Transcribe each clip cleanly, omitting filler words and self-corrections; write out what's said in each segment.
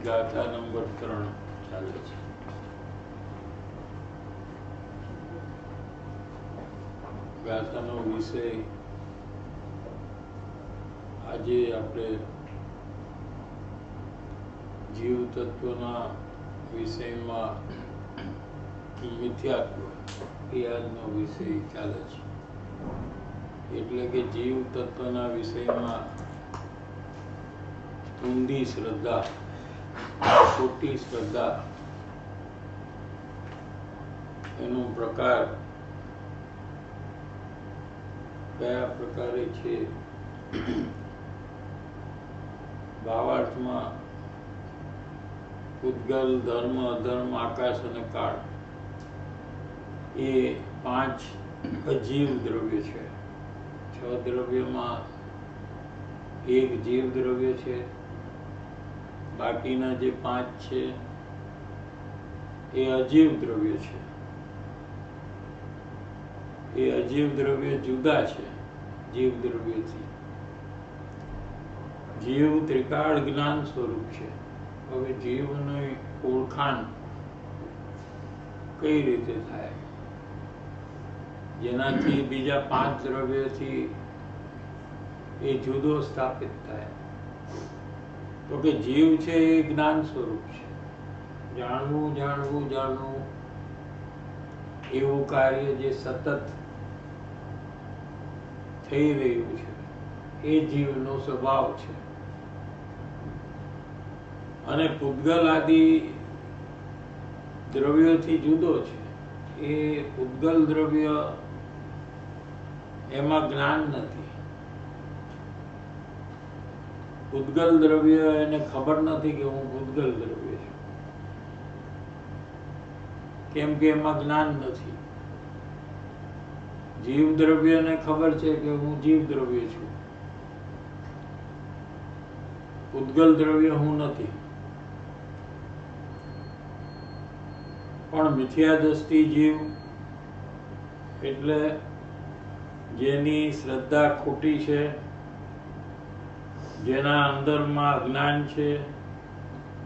ગાથા નંબર 3 ચાલે છે. ગાથાનો વિષય આજે આપણે જીવ તત્વના વિષયમાં મિથ્યાત્વ એ આજનો વિષય ચાલે છે. એટલે કે જીવ તત્વના વિષયમાં ઊંડી શ્રદ્ધા, ખોટી શ્રદ્ધા એનો પ્રકાર કયા પ્રકારે છે. ભાવાર્થમાં પૂતગલ, ધર્મ, અધર્મ, આકાશ અને કાળ એ 5 અજીવ દ્રવ્ય છે. 6 દ્રવ્યમાં એક જીવ દ્રવ્ય છે. બાકીના જે 5 છે એ અજીવ દ્રવ્ય છે. એ અજીવ દ્રવ્ય જુદા છે જીવ દ્રવ્યથી. જીવ ત્રિકાળ જ્ઞાન સ્વરૂપ છે. હવે જીવની ઓળખાણ કઈ રીતે થાય જેનાથી બીજા 5 દ્રવ્યથી એ જુદો સ્થાપિત થાય? તો કે જીવ છે એ જ્ઞાન સ્વરૂપ છે. જાણવું જાણવું જાણવું એવું કાર્ય જે સતત થઈ રહ્યું છે એ જીવનો સ્વભાવ છે. અને પૂતગલ આદિ દ્રવ્યોથી જુદો છે. એ પૂતગલ દ્રવ્ય એમાં જ્ઞાન નથી. પૂતગલ દ્રવ્ય એને ખબર નથી કે હું પૂતગલ દ્રવ્ય છું, કેમ કે એમાં જ્ઞાન નથી. જીવ દ્રવ્યને ખબર છે કે હું જીવ દ્રવ્ય છું, પૂતગલ દ્રવ્ય હું નથી. પણ મિથ્યા દ્રષ્ટિ જીવ એટલે જેની શ્રદ્ધા ખોટી છે, જેના અંદરમાં અજ્ઞાન છે,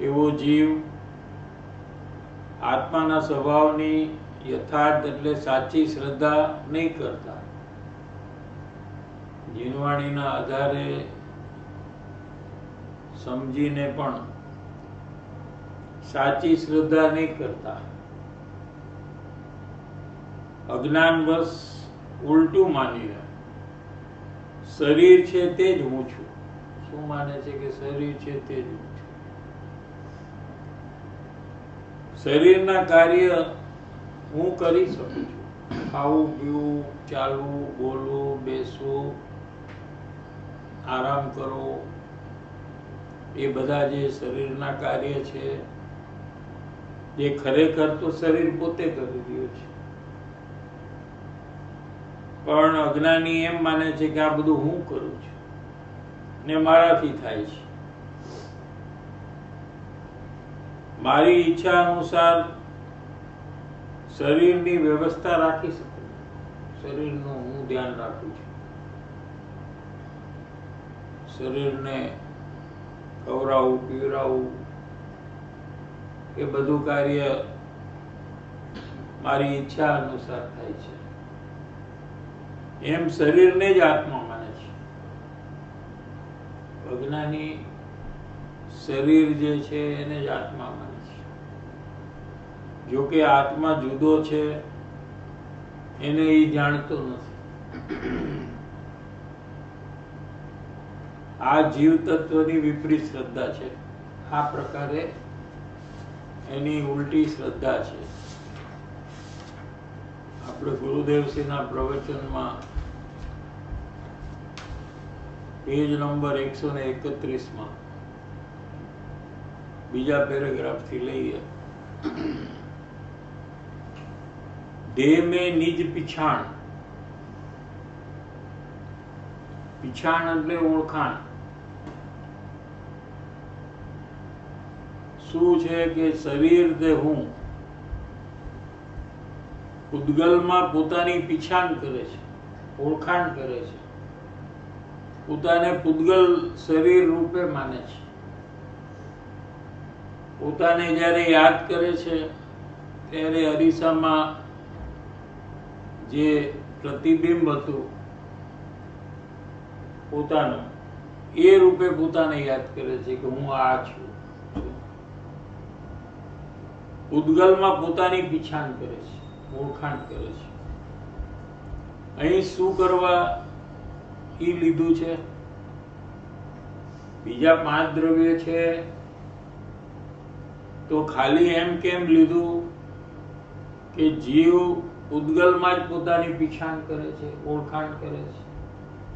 એવો જીવ આત્માના સ્વભાવની યથાર્થ એટલે સાચી શ્રદ્ધા નહીં કરતા. જીનવાણીના આધારે સમજીને પણ સાચી શ્રદ્ધા નહીં કરતા. અજ્ઞાનવશ ઉલટું માનીને શરીર છે તે જ હું છું. શું માને છે કે શરીર છે તે જ હું છું. શરીરના કાર્ય હું કરી શકું છું. ખાવું, પીવું, ચાલવું, બોલવું, બેસવું, આરામ કરવો, એ બધા જે શરીરના કાર્ય છે જે ખરેખર તો શરીર પોતે કરી રહ્યું છે. પણ અજ્ઞાની એમ માને છે કે આ બધું હું કરું છું ને મારાથી થાય છે. મારી ઈચ્છા અનુસાર શરીરની વ્યવસ્થા રાખી શકું, શરીરનું હું ધ્યાન રાખું છું. શરીરને ખવડાવવું, પીવડાવવું એ બધું કાર્ય મારી ઈચ્છા અનુસાર થાય છે. એમ શરીરને જ આત્મા માને છે. અજ્ઞાની શરીર જે છે એને જ આત્મા માને છે. જો કે આત્મા જુદો છે એને એ જાણતો નથી. આ જીવ તત્વની વિપરીત શ્રદ્ધા છે. આ પ્રકારે એની ઉલટી શ્રદ્ધા છે. આપણે ગુરુદેવશ્રીના પ્રવચનમાં પેજ નંબર 131 બીજા પેરેગ્રાફથી લઈએ. દેહ में निज पिछाण. पिछाण એટલે ઓળખાણ. શું છે કે શરીર તે હું પૂતગલમાં પોતાની પીછાણ કરે છે, ઓળખાણ કરે છે. પોતાને પૂતગલ શરીર રૂપે માને છે. પોતાને જ્યારે યાદ કરે છે ત્યારે અરીસામાં જે પ્રતિબિંબ હતું પોતાનું, એ રૂપે પોતાને યાદ કરે છે કે હું આ છું. ઉદ્ગલમાં પોતાની પીછાણ કરે છે, ઓળખાણ કરે છે. અહીં શું કરવા એ લીધું છે? બીજા 5 દ્રવ્ય છે તો ખાલી એમ કેમ લીધું કે જીવ ઉદ્ગલમાં જ પોતાની પીછાણ કરે છે, ઓળખાણ કરે છે?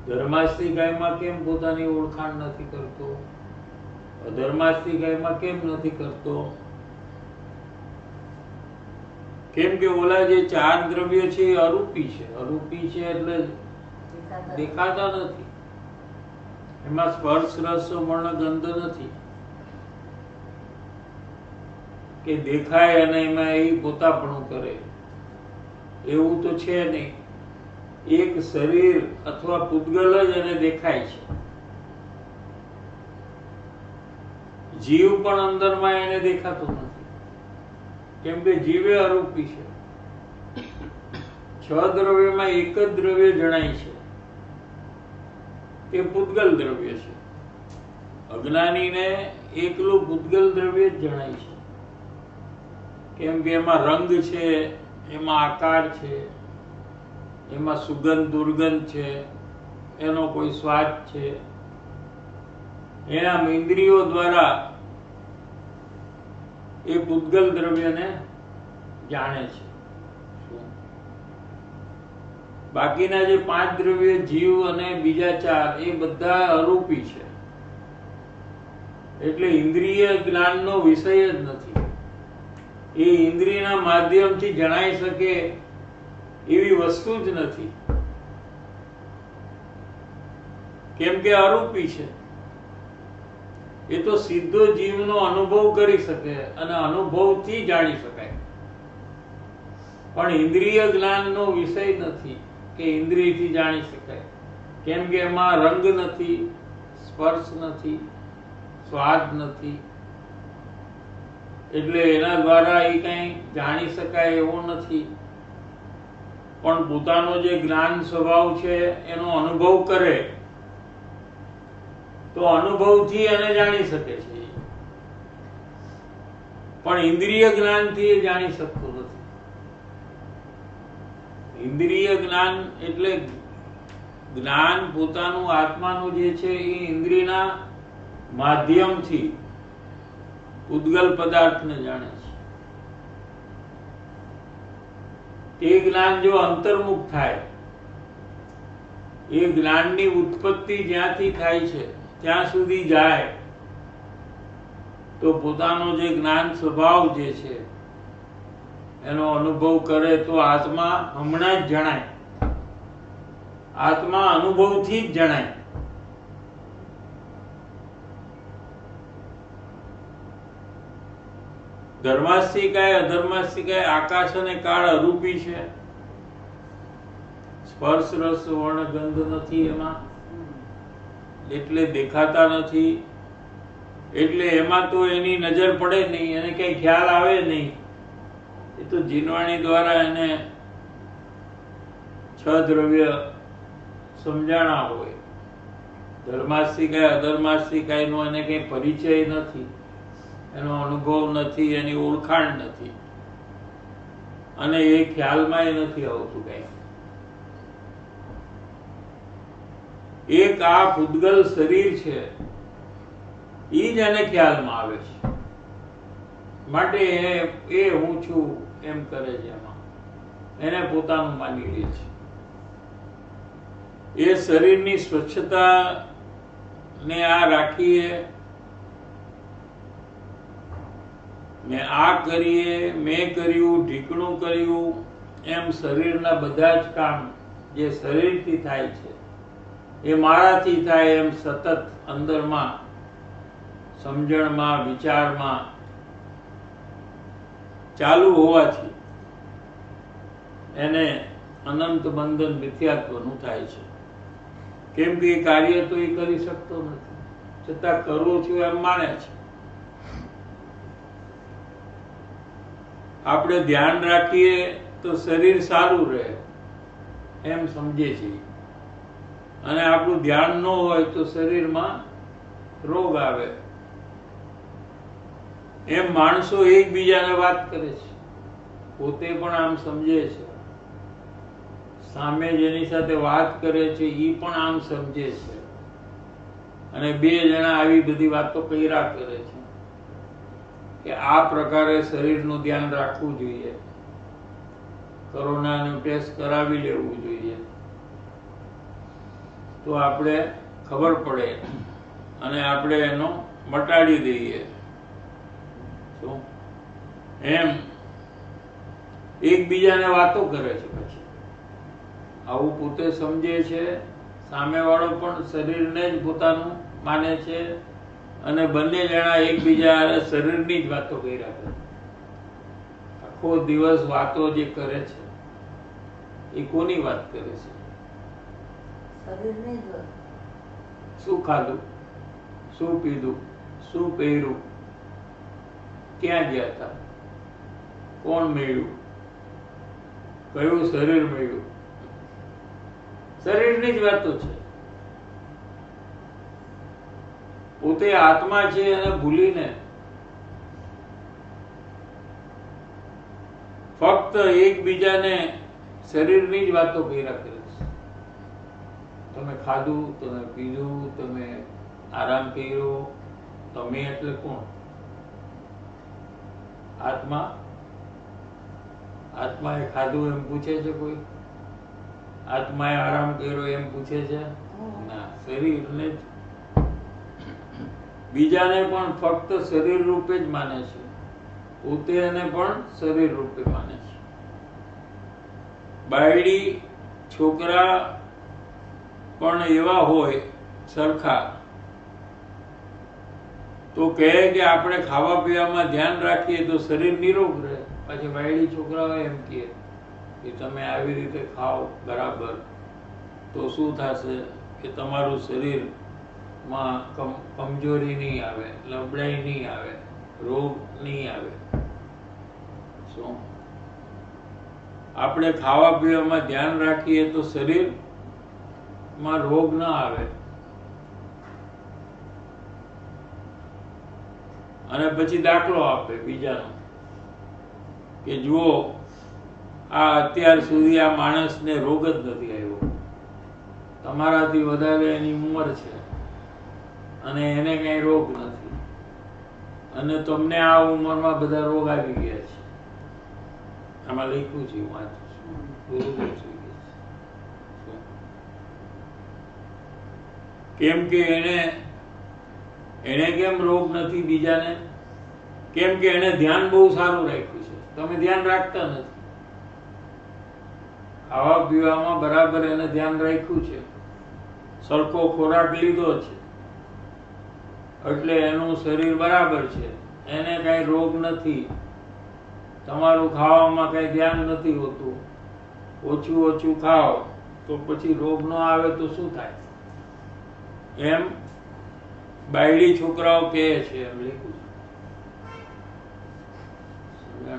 ધર્માસ્તિકાયમાં કેમ પોતાની ઓળખાણ નથી કરતો? અધર્માસ્તિકાયમાં કેમ નથી કરતો? કેમ કે ઓલા જે 4 દ્રવ્ય છે એ અરૂપી છે. અરૂપી છે એટલે દેખાતા નથી. એમાં સ્પર્શ, રસ, વર્ણ, ગંધ નથી કે દેખાય અને એમાં એ પોતાપણું કરે. એવું તો છે નહીં. એક શરીર અથવા પૂતગલ જ એને દેખાય છે. જીવ પણ અંદરમાં એને દેખાતો નથી, કેમ કે જીવે અરૂપી છે. 6 દ્રવ્યમાં એક જ દ્રવ્ય જણાય છે, તે પૂતગલ દ્રવ્ય છે. અજ્ઞાનીને એકલું પૂતગલ દ્રવ્ય જ જણાય છે, કેમ કે એમાં રંગ છે, એમાં આકાર છે, એમાં સુગંધ દુર્ગંધ છે, એનો કોઈ સ્વાદ છે. એના ઇન્દ્રિયો દ્વારા એ પૂતગલ દ્રવ્યને જાણે છે. બાકીના જે 5 દ્રવ્ય જીવ અને બીજા 4 એ બધા અરૂપી છે, એટલે ઇન્દ્રિય જ્ઞાનનો વિષય જ નથી. એ ઇન્દ્રિયના માધ્યમથી જણાઈ શકે એવી વસ્તુ જ નથી, કેમ કે અરૂપી છે. એ તો સીધો જીવનો અનુભવ કરી શકે અને અનુભવથી જાણી શકાય, પણ ઇન્દ્રિય જ્ઞાનનો વિષય નથી કે ઇન્દ્રિયથી જાણી શકાય. કેમ કે એમાં રંગ નથી, સ્પર્શ નથી, સ્વાદ નથી, એટલે એના દ્વારા એ કઈ જાણી શકાય એવો નથી. પણ પોતાનો જે જ્ઞાન સ્વભાવ છે એનો અનુભવ કરે તો અનુભવથી એને જાણી શકે છે, પણ ઇન્દ્રિય જ્ઞાનથી એ જાણી શકતો નથી. ઇન્દ્રિય જ્ઞાન એટલે જ્ઞાન પોતાનું આત્માનું જે છે એ ઇન્દ્રિયના માધ્યમથી ઉદ્ગલ પદાર્થને જાણે છે. તે જ્ઞાન જો અંતર્મુખ થાય, એ જ્ઞાનની ઉત્પત્તિ જ્યાંથી થાય છે ત્યાં સુધી જાય તો પોતાનો જે જ્ઞાન સ્વભાવ જે છે એનો અનુભવ કરે તો આત્મા હમણાં જ જણાય. આત્મા અનુભવથી જ જણાય. ધર્માસ્તિકાય અધર્માસ્તિકાય આકાશ અને કાળ અરૂપી છે. સ્પર્શ, રસ, વર્ણ, ગંધ નથી એમાં, એટલે દેખાતા નથી. એટલે એમાં તો એની નજર પડે નહીં, એને કઈ ખ્યાલ આવે નહીં. એ તો જીનવાણી દ્વારા એને 6 દ્રવ્ય સમજાણા હોય. ધર્માસ્તિકાય અધર્માસ્તિકાય નો એને કઈ પરિચય નથી, એનો અનુભવ નથી, એની ઓળખાણ નથી, અને એ ખ્યાલમાં નથી આવતું કઈ. એક આ પૂતગલ શરીર છે એ જ એને ખ્યાલમાં આવે છે, માટે એ હું છું એમ કરે છે. એમાં એને પોતાનું માની લે છે. એ શરીરની સ્વચ્છતા ને આ રાખીએ, મેં આ કરીએ, મેં કર્યું, ઢીકણું કર્યું, એમ શરીરના બધા જ કામ જે શરીરથી થાય છે એ મારાથી થાય એમ સતત અંદરમાં સમજણમાં, વિચારમાં ચાલુ હોવાથી એને અનંત બંધન મિથ્યાત્વનું થાય છે. કેમ કે એ કાર્ય તો એ કરી શકતો નથી, છતાં કરવું છું એમ માને છે. આપણે ધ્યાન રાખીએ તો શરીર સારું રહે એમ સમજે છે, અને આપણું ધ્યાન ન હોય તો શરીરમાં રોગ આવે. એમ માણસો એકબીજાને વાત કરે છે, પોતે પણ આમ સમજે છે, સામે જેની સાથે વાત કરે છે એ પણ આમ સમજે છે, અને બે જણા આવી બધી વાતો કર્યા કરે છે કે આ પ્રકારે શરીરનું ધ્યાન રાખવું જોઈએ, કોરોનાનું ટેસ્ટ કરાવી લેવું જોઈએ, તો આપણે ખબર પડે અને આપણે એનો મટાડી દઈએ. શું એમ એકબીજાને વાતો કરે છે, પછી આવું પોતે સમજે છે, સામેવાળો પણ શરીરને જ પોતાનું માને છે, અને બંને જણા એકબીજા શરીરની જ વાતો કર્યા કરે. આખો દિવસ વાતો જે કરે છે એ કોની વાત કરે છે? શરીરની જ વાત. શું ખાધું, શું પીધું, શું પહેર્યું, ક્યાં ગયા હતા, કોણ મળ્યું, કયું શરીર મળ્યું, શરીરની જ વાતો છે. પોતે આત્મા છે અને ભૂલીને ફક્ત એકબીજાને શરીરની જ વાતો કર્યા કરે છે. તમે ખાધું, તમે પીધું, તમે આરામ કર્યો, તમે એટલે કોણ? આત્મા. આત્માએ ખાધું એમ પૂછે છે કોઈ? આત્માએ આરામ કર્યો એમ પૂછે છે? ના, શરીરને જ. બીજાને પણ ફક્ત શરીર રૂપે જ માને છે, પોતે એને પણ શરીર રૂપે માને છે. બાયડી છોકરા પણ એવા હોય સરખા, તો કહે કે આપણે ખાવા પીવામાં ધ્યાન રાખીએ તો શરીર નિરોગ રહે. પછી બાયડી છોકરાઓ એમ કહે કે તમે આવી રીતે ખાઓ બરાબર, તો શું થશે કે તમારું શરીરમાં કમજોરી નહીં આવે, નબળાઈ નહીં આવે, રોગ નહીં આવે. શું આપણે ખાવા પીવામાં ધ્યાન રાખીએ તો શરીરમાં રોગ ન આવે. અને પછી દાખલો આપે બીજાનો કે જુઓ, આ અત્યાર સુધી આ માણસને રોગ જ નથી આવ્યો, તમારાથી વધારે એની ઉંમર છે અને એને કઈ રોગ નથી, અને તમને આ ઉંમરમાં બધા રોગ આવી ગયા છે. આમાં લખ્યું છે, વાંચું છું. કેમ કે એને કેમ રોગ નથી બીજાને? કેમ કે એને ધ્યાન બહુ સારું રાખ્યું છે, તમે ધ્યાન રાખતા નથી. ખાવા પીવામાં બરાબર એને ધ્યાન રાખ્યું છે, સરખો ખોરાક લીધો છે, એટલે એનું શરીર બરાબર છે, એને કઈ રોગ નથી. તમારું ખાવામાં કઈ ધ્યાન નથી હોતું, ઓછું ઓછું ખાઓ તો પછી રોગ ન આવે તો શું થાય? એમ બાયડી છોકરાઓ કહે છે, એમ લખ્યું છે.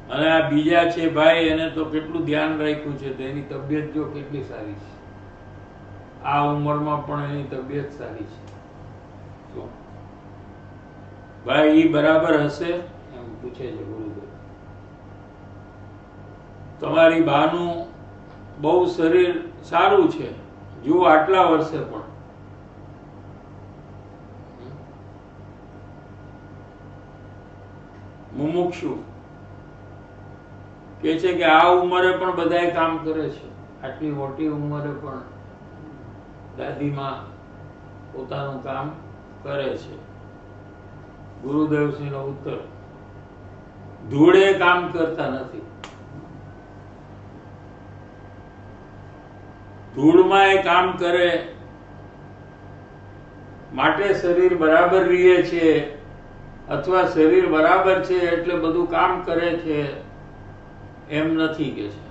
અને આ બીજા છે ભાઈ, એને તો કેટલું ધ્યાન રાખ્યું છે, તો એની તબિયત જો કેટલી સારી છે, આ ઉંમરમાં પણ એની તબિયત સારી છે. તો ભાઈ ઈ બરાબર હશે એમ પૂછે છે ગુરુદેવ. તમારી બાનું બહુ શરીર સારું છે, જો આટલા વર્ષે પણ. મુમુક્ષુ કે છે કે આ ઉંમરે પણ બધાય કામ કરે છે, આટલી મોટી ઉંમરે પણ દાદીમાં પોતાનું કામ કરે છે. ગુરુદેવશ્રીનો ઉત્તર: ધૂળે કામ કરતા નથી. ધૂળમાં એ કામ કરે માટે શરીર બરાબર રહે છે, અથવા શરીર બરાબર છે એટલે બધું કામ કરે છે એમ નથી કે છે.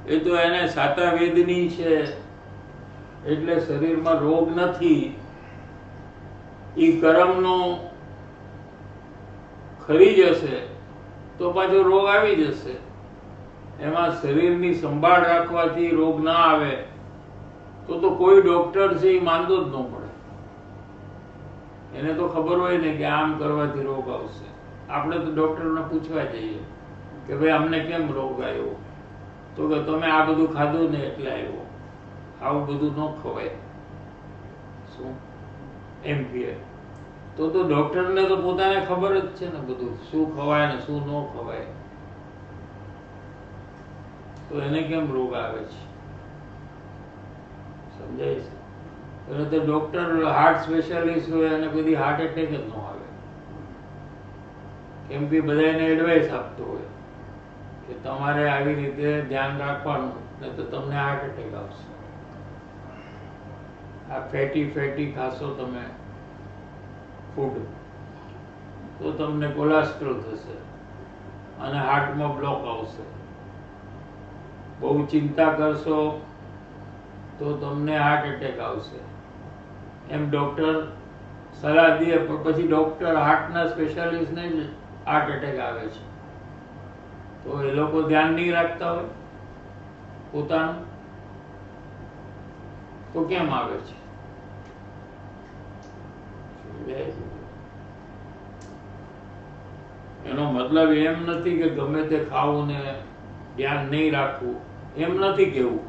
એ તો એને સાતા વેદની છે એટલે શરીરમાં રોગ નથી. ઈ કર્મનો ખરી જશે તો પાછો રોગ આવી જશે. એમાં શરીરની સંભાળ રાખવાથી રોગ ના આવે તો કોઈ ડોક્ટર છે એ માંદો જ ન પડે. એને તો ખબર હોય ને કે આમ કરવાથી રોગ આવશે. આપણે તો ડોક્ટરને પૂછવા જઈએ કે ભાઈ અમને કેમ રોગ આવ્યો, તો કે તમે આ બધું ખાધું ને એટલે આવ્યો. આવું બધું ન ખવાય. શું એમ કહે તો ડોક્ટરને તો પોતાને ખબર જ છે ને બધું શું ખવાય ને શું ન ખવાય, તો એને કેમ રોગ આવે છે? સમજાય છે? એટલે તો ડોક્ટર હાર્ટ સ્પેશિયાલિસ્ટ હોય અને બધી હાર્ટ એટેક જ ન આવે, કેમ કે બધા એને એડવાઇસ આપતો હોય કે તમારે આવી રીતે ધ્યાન રાખવાનું, ને તો તમને હાર્ટ એટેક આવશે. આ ફેટી ખાશો તમે ફૂડ તો તમને કોલેસ્ટ્રોલ થશે અને હાર્ટમાં બ્લોક આવશે. બહુ ચિંતા કરશો તો તમને હાર્ટ એટેક આવશે. એમ ડોક્ટર સલાહ દે, પણ પછી ડોક્ટર હાર્ટના સ્પેશિયાલિસ્ટને જ હાર્ટ એટેક આવે છે, તો એ લોકો ધ્યાન નહીં રાખતા હોય પોતાનું, તો કેમ આવે છે? એનો મતલબ એમ નથી કે ગમે તે ખાવું ને ધ્યાન નહીં રાખવું, એમ નથી કેવું,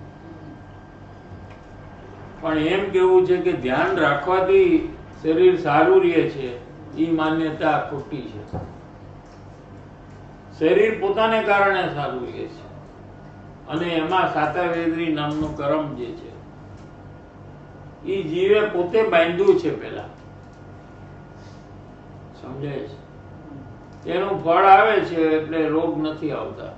પણ એમ કેવું છે કે ધ્યાન રાખવાથી શરીર સારું રહે છે, એ માન્યતા ખોટી છે. શરીર પોતાને કારણે સારું રહે છે, અને એમાં સાતાવેદરી નામનું કર્મ જે છે એ જીવે પોતે બાંધ્યું છે પેલા. સમજાય છે? એનું ફળ આવે છે એટલે રોગ નથી આવતા.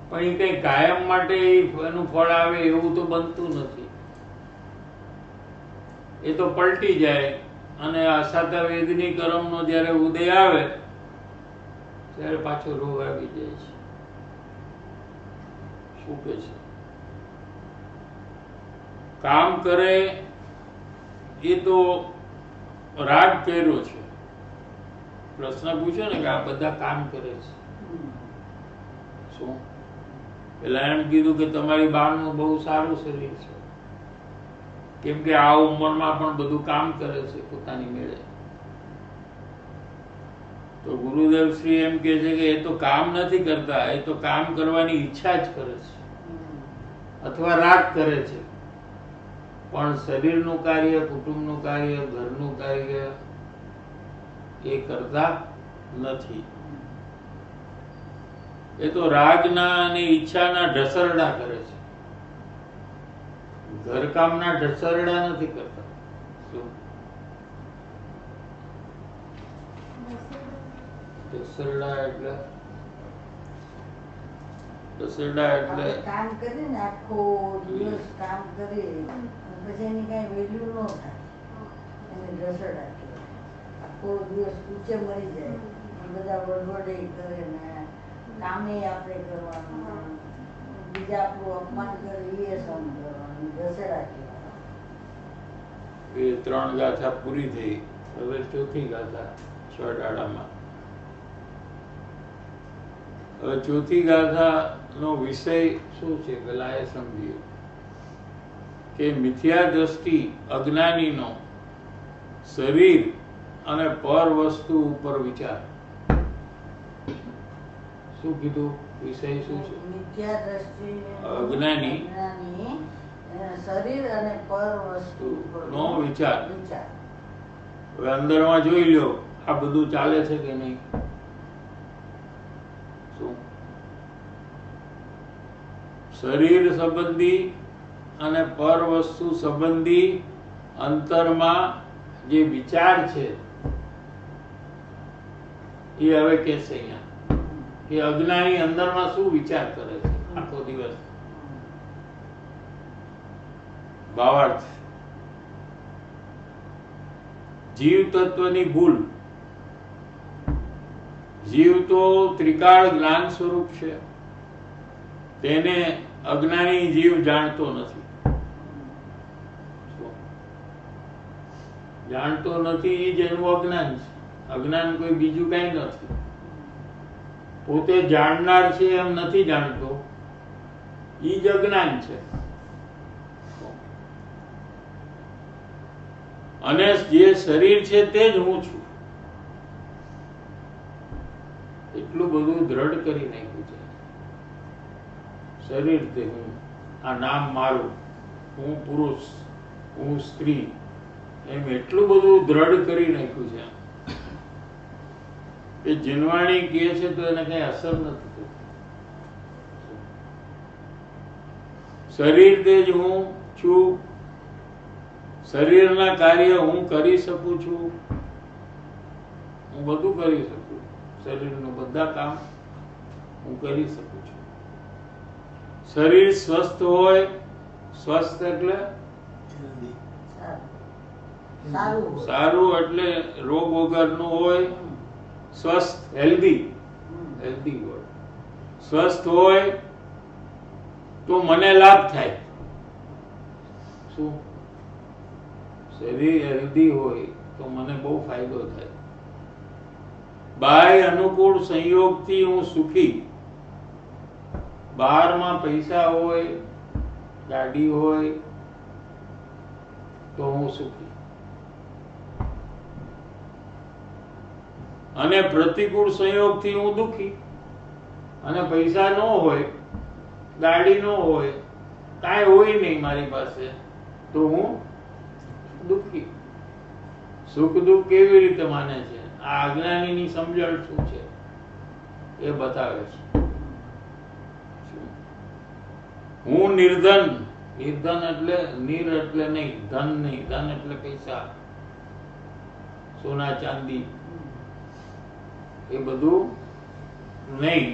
પણ એ કઈ કાયમ માટે એનું ફળ આવે એવું તો બનતું નથી. એ તો પલટી જાય અને અસાતા વેદની કર્મનો જયારે ઉદય આવે ત્યારે પાછો રોગ આવી જાય છે. શું કે છે? કામ કરે એ તો રાગ કર્યો છે. પ્રશ્ન પૂછ્યો ને કે આ બધા કામ કરે છે. શું? પેલા એમ કીધું કે તમારી બાનું બહુ સારું શરીર છે, કેમ કે આ ઉંમરમાં પણ બધું કામ કરે છે પોતાની મેળે. તો ગુરુદેવ શ્રી એમ કે છે કે એ તો કામ નથી કરતા, એ તો કામ કરવાની ઈચ્છા જ કરે છે અથવા રાગ કરે છે, પણ શરીરનું કાર્ય, કુટુંબનું કાર્ય, ઘરનું કાર્ય એ કરતા નથી. એ તો રાગના અને ઈચ્છાના ઢસરડા કરે છે, ઘરકામના ઢસરડા નથી કરતા. શું ઢસરડા એટલે? ઢસરડા એટલે કામ કરી ને આખો દિવસ કામ કરી પછી એની કઈ વેલ્યુ ન થાય, એને ઢસરડા કહેવાય. આખો દિવસ ઊંચે મરી જાય, બધા વડવડે કરે ને કામે આપણે કરવાનું, બીજા આપણું અપમાન કરે એ સહન કરવાનું, ઢસેડા કહેવાય. એ 3 ગાથા પૂરી થઈ, હવે 4થી ગાથા 6 દાડામાં. હવે 4થી ગાથા નો વિષય શું છે પેલા એ સમજીએ કે મિથ્યા દ્રષ્ટિ અજ્ઞાનીનો શરીર અને પર વસ્તુ ઉપર વિચાર. શું કીધું? વિષય શું છે? મિથ્યા દ્રષ્ટિ અજ્ઞાની શરીર અને પર વસ્તુ નો વિચાર. હવે અંદરમાં જોઈ લ્યો આ બધું ચાલે છે કે નહીં? શું? શરીર સંબંધી અને પર વસ્તુ સંબંધી અંતરમાં જે વિચાર છે એ હવે કે છે અહીંયા કે અજ્ઞાની અંદરમાં શું વિચાર કરે છે આખો દિવસ. ભાવાર્થ, જીવ તત્વની ભૂલ. જીવ તો ત્રિકાળ જ્ઞાન સ્વરૂપ છે, તેને અજ્ઞાની જીવ જાણતો નથી. જાણતો નથી એ જ એનું અજ્ઞાન છે. અજ્ઞાન કોઈ બીજું કઈ નથી. પોતે જાણનાર છે એમ નથી જાણતો, ઈ જ અજ્ઞાન છે. અને જે શરીર છે તે જ હું છું, એટલું બધું દ્રઢ કરી નાખ્યું છે. શરીર તે હું, આ નામ મારું, હું પુરુષ, હું સ્ત્રી, એમ એટલું બધું દ્રઢ કરી નાખ્યું છે એ જીનવાણી કહે છે તો એને કઈ અસર નથી થતી. શરીર તે જ હું છું, શરીરના કાર્ય હું કરી શકું છું, હું બધું કરી શકું, શરીરનું બધા કામ હું કરી શકું છું. શરીર સ્વસ્થ હોય, સ્વસ્થ એટલે સારું એટલે રોગ વગરનું હોય, સ્વસ્થ હેલ્ધી હોય. સ્વસ્થ હોય તો મને લાભ થાય. શું? શરીર હેલ્ધી હોય તો મને બહુ ફાયદો થાય. બાહ્ય અનુકૂળ સંયોગથી હું સુખી. બહારમાં પૈસા હોય, ગાડી હોય તો હું સુખી. અને પ્રતિકૂળ સંયોગથી હું દુઃખી. અને પૈસા ન હોય, ગાડી ન હોય, કાંઈ હોય નહીં મારી પાસે, તો હું દુઃખી. સુખ દુઃખ કેવી રીતે માને છે? આ અજ્ઞાનીની સમજણ શું છે એ બતાવે છે. હું નિર્ધન. નિર્ધન એટલે નિર એટલે નહીં, ધન નહીં. ધન એટલે પૈસા, સોના ચાંદી, એ બધું નહીં,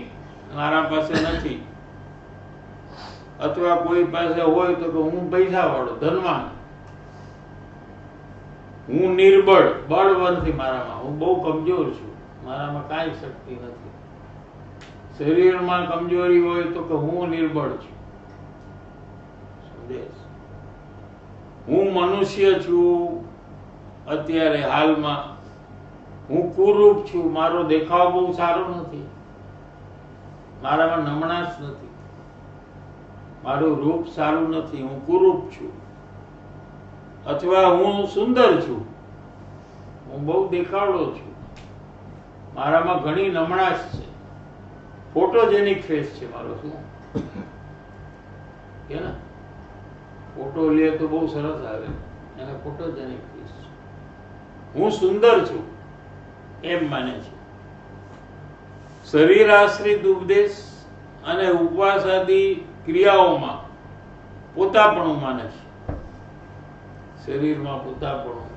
મારા પાસે નથી. અથવા કોઈ પાસે હોય તો હું પૈસા વાળો, ધનવાન. હું નિર્બળ. બળ નથી મારામાં, હું બહુ કમજોર છું, મારામાં કાંઈ શક્તિ નથી. શરીરમાં કમજોરી હોય તો કે હું નિર્બળ છું. હું મનુષ્ય છું અત્યારે હાલમાં. હું કુરૂપ છું, મારો દેખાવ બહુ સારો નથી, મારામાં નમણાશ નથી, મારું રૂપ સારું નથી, હું કુરૂપ છું. અથવા હું સુંદર છું, હું બહુ દેખાવડો છું, મારામાં ઘણી નમણાશ છે, ફોટોજેનિક ફેસ છે મારો. શું કે ને, ફોટો લે તો બહુ સરસ આવે, એને ફોટોજેનિક ફેસ છે. હું સુંદર છું એમ માને છે. શરીર આશ્રિત ઉપદેશ અને ઉપવાસ આદિ ક્રિયાઓમાં પોતાપણું માને છે. શરીરમાં પોતાપણું,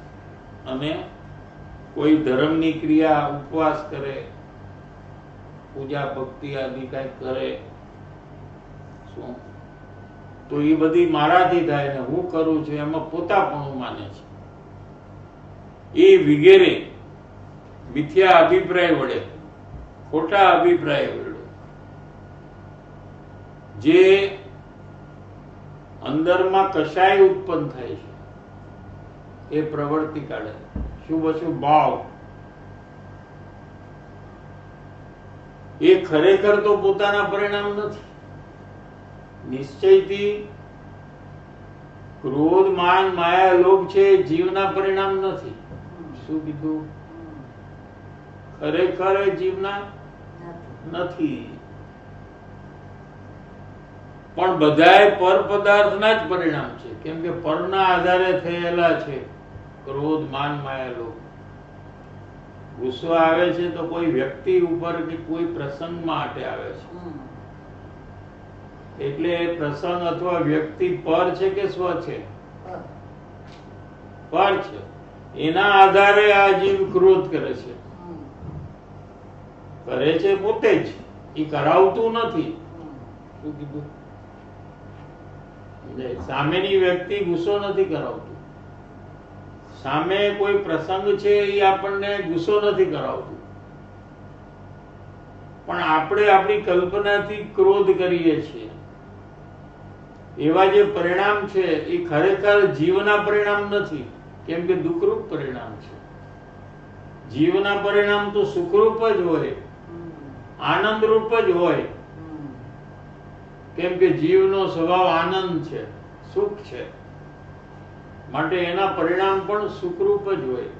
અને કોઈ ધર્મની ક્રિયા, ઉપવાસ કરે, પૂજા ભક્તિ આદિ કઈક કરે, શું તો એ બધી મારાથી થાય ને હું કરું છું એમાં પોતાપણું માને છે. એ વગેરે મિથ્યા અભિપ્રાય વડે, ખોટા અભિપ્રાય વડે જે અંદરમાં કશાય ઉત્પન્ન થાય છે એ પ્રવૃત્તિ કાઢે. શુભ અશુભ ભાવ એ ખરેખર તો પોતાના પરિણામ નથી. નિશ્ચયથી ક્રોધ માન માયા લોભ છે જીવના પરિણામ નથી. શું કીધું? ખરેખર જીવના નથી, પણ બધાય પર પદાર્થના જ પરિણામ છે. કેમ કે પરના આધારે થયેલા છે. ક્રોધ માન માયા લોભ. ગુસ્સો આવે છે તો કોઈ વ્યક્તિ ઉપર કે કોઈ પ્રસંગ માટે આવે છે. એટલે પ્રસંગ અથવા વ્યક્તિ પર છે કે સ્વ છે? પર છે. એના આધારે આ જીવ ક્રોધ કરે છે. કરે છે પોતે જ, એ કરાવતું નથી. શું કીધું? સામેની વ્યક્તિ ગુસ્સો નથી કરાવતું. સામે કોઈ પ્રસંગ છે એ આપણને ગુસ્સો નથી કરાવતું, પણ આપણે આપણી કલ્પનાથી ક્રોધ કરીએ છીએ. એવા જે પરિણામ છે એ ખરેખર જીવના પરિણામ નથી. કેમ કે દુઃખરૂપ પરિણામ છે. જીવના પરિણામ તો સુખરૂપ જ હોય, આનંદરૂપ જ હોય, કેમ કે જીવનો સ્વભાવ આનંદ છે, સુખ છે, માટે એના પરિણામ પણ સુખરૂપ જ હોય.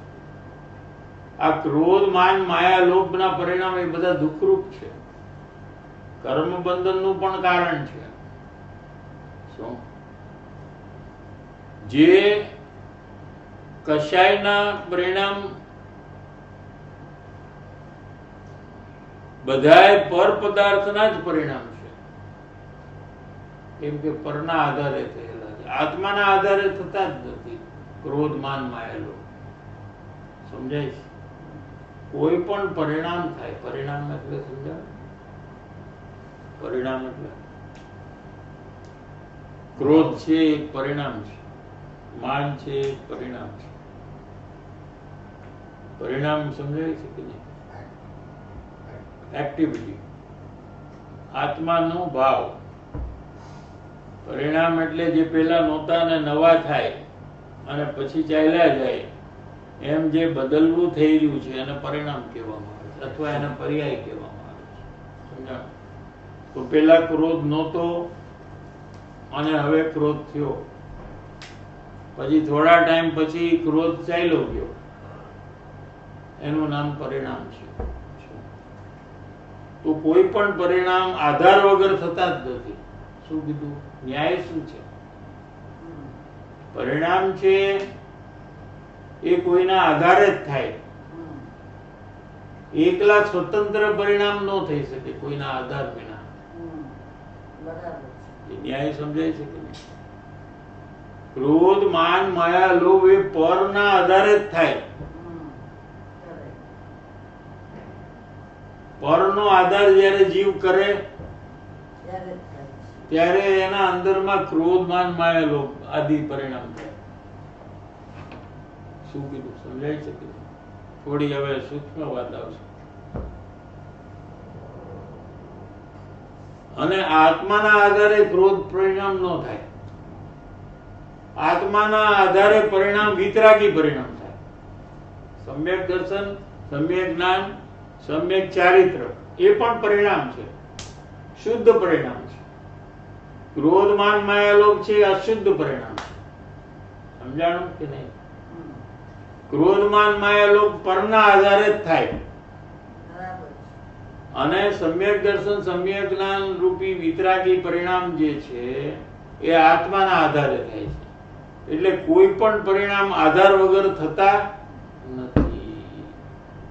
આ ક્રોધ, માન, માયા, લોભના પરિણામ એ બધા દુઃખરૂપ છે, કર્મ બંધનનું પણ કારણ છે. શું? જે કશાયના પરિણામ બધાય પર પદાર્થના જ પરિણામ છે, કેમ કે પરના આધારે થયેલા છે, આત્માના આધારે થતા જ નથી. ક્રોધ, માન, માયા, લોભ. સમજાય છે? કોઈ પણ પરિણામ થાય, પરિણામ એટલે સમજાય? પરિણામ એટલે ક્રોધ છે એક પરિણામ છે, માન છે એક પરિણામ છે. પરિણામ સમજાય છે કે નહીં? એક્ટિવિટી, આત્માનો ભાવ. પરિણામ એટલે જે પેલા નહોતા ને નવા થાય અને પછી ચાલ્યા જાય, એમ જે બદલવું થઈ રહ્યું છે એને પરિણામ કહેવામાં આવે છે, અથવા એને પર્યાય કહેવામાં આવે છે. સમજાણું? તો પેલા ક્રોધ નહોતો અને હવે ક્રોધ થયો, પછી થોડા ટાઈમ પછી ક્રોધ ચાલ્યો ગયો, એનું નામ પરિણામ છે. તો કોઈ પણ પરિણામ આધાર વગર થતા જ નથી. શું કીધું? ન્યાય શું છે? પરિણામ છે એ કોઈના આધારે જ થાય. એકલા સ્વતંત્ર પરિણામ ન થઈ શકે કોઈના આધાર વિના. ન્યાય સમજાય છે કે નહીં? ક્રોધ, માન, માયા, લોભ એ પરના આધારે જ થાય. પરનો આધાર જ્યારે જીવ કરે ત્યારે એના અંદરમાં ક્રોધ, માન, માયા, લોભ આદિ પરિણામ થાય. શું કીધું? સમજાય છે કે થોડી હવે સૂક્ષ્મ વાત આવશે. અને આત્માના આધારે ક્રોધ પરિણામ ન થાય. આત્માના આધારે પરિણામ વિતરાગી પરિણામ થાય. સમ્યક દર્શન, સમ્યક જ્ઞાન, સમ્યક ચારિત્ર એ પણ પરિણામ છે, શુદ્ધ પરિણામ છે. ક્રોધ, માન, માયા, લોભ છે અશુદ્ધ પરિણામ છે. સમજાણું કે નહીં? ક્રોધ, માન, માયા, લોભ પરના આધારે જ થાય, અને સમ્યક દર્શન, સમ્યક જ્ઞાન રૂપી વિતરાગી પરિણામ જે છે એ આત્માના આધારે થાય છે. એટલે કોઈ પણ પરિણામ આધાર વગર થતા નથી.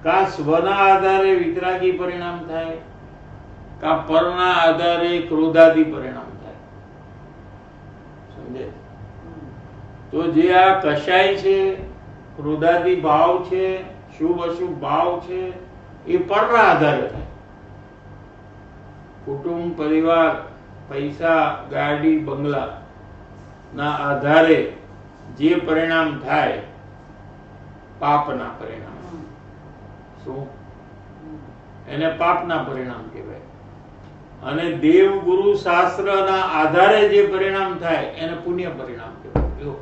કા સ્વના આધારે વિતરાગી પરિણામ થાય, કા પરના આધારે ક્રોધાદી પરિણામ થાય. સમજે? તો જે આ કશાય છે, ક્રોધાદી ભાવ છે, શુભ અશુભ ભાવ છે, એ પરના આધારે થાય. કુટુંબ, પરિવાર, પૈસા, ગાડી, બંગલા ના આધારે જે પરિણામ થાય, પાપના પરિણામ. શું? એને પાપના પરિણામ કહેવાય. અને દેવ, ગુરુ, શાસ્ત્રના આધારે જે પરિણામ થાય એને પુણ્ય પરિણામ કહેવાય.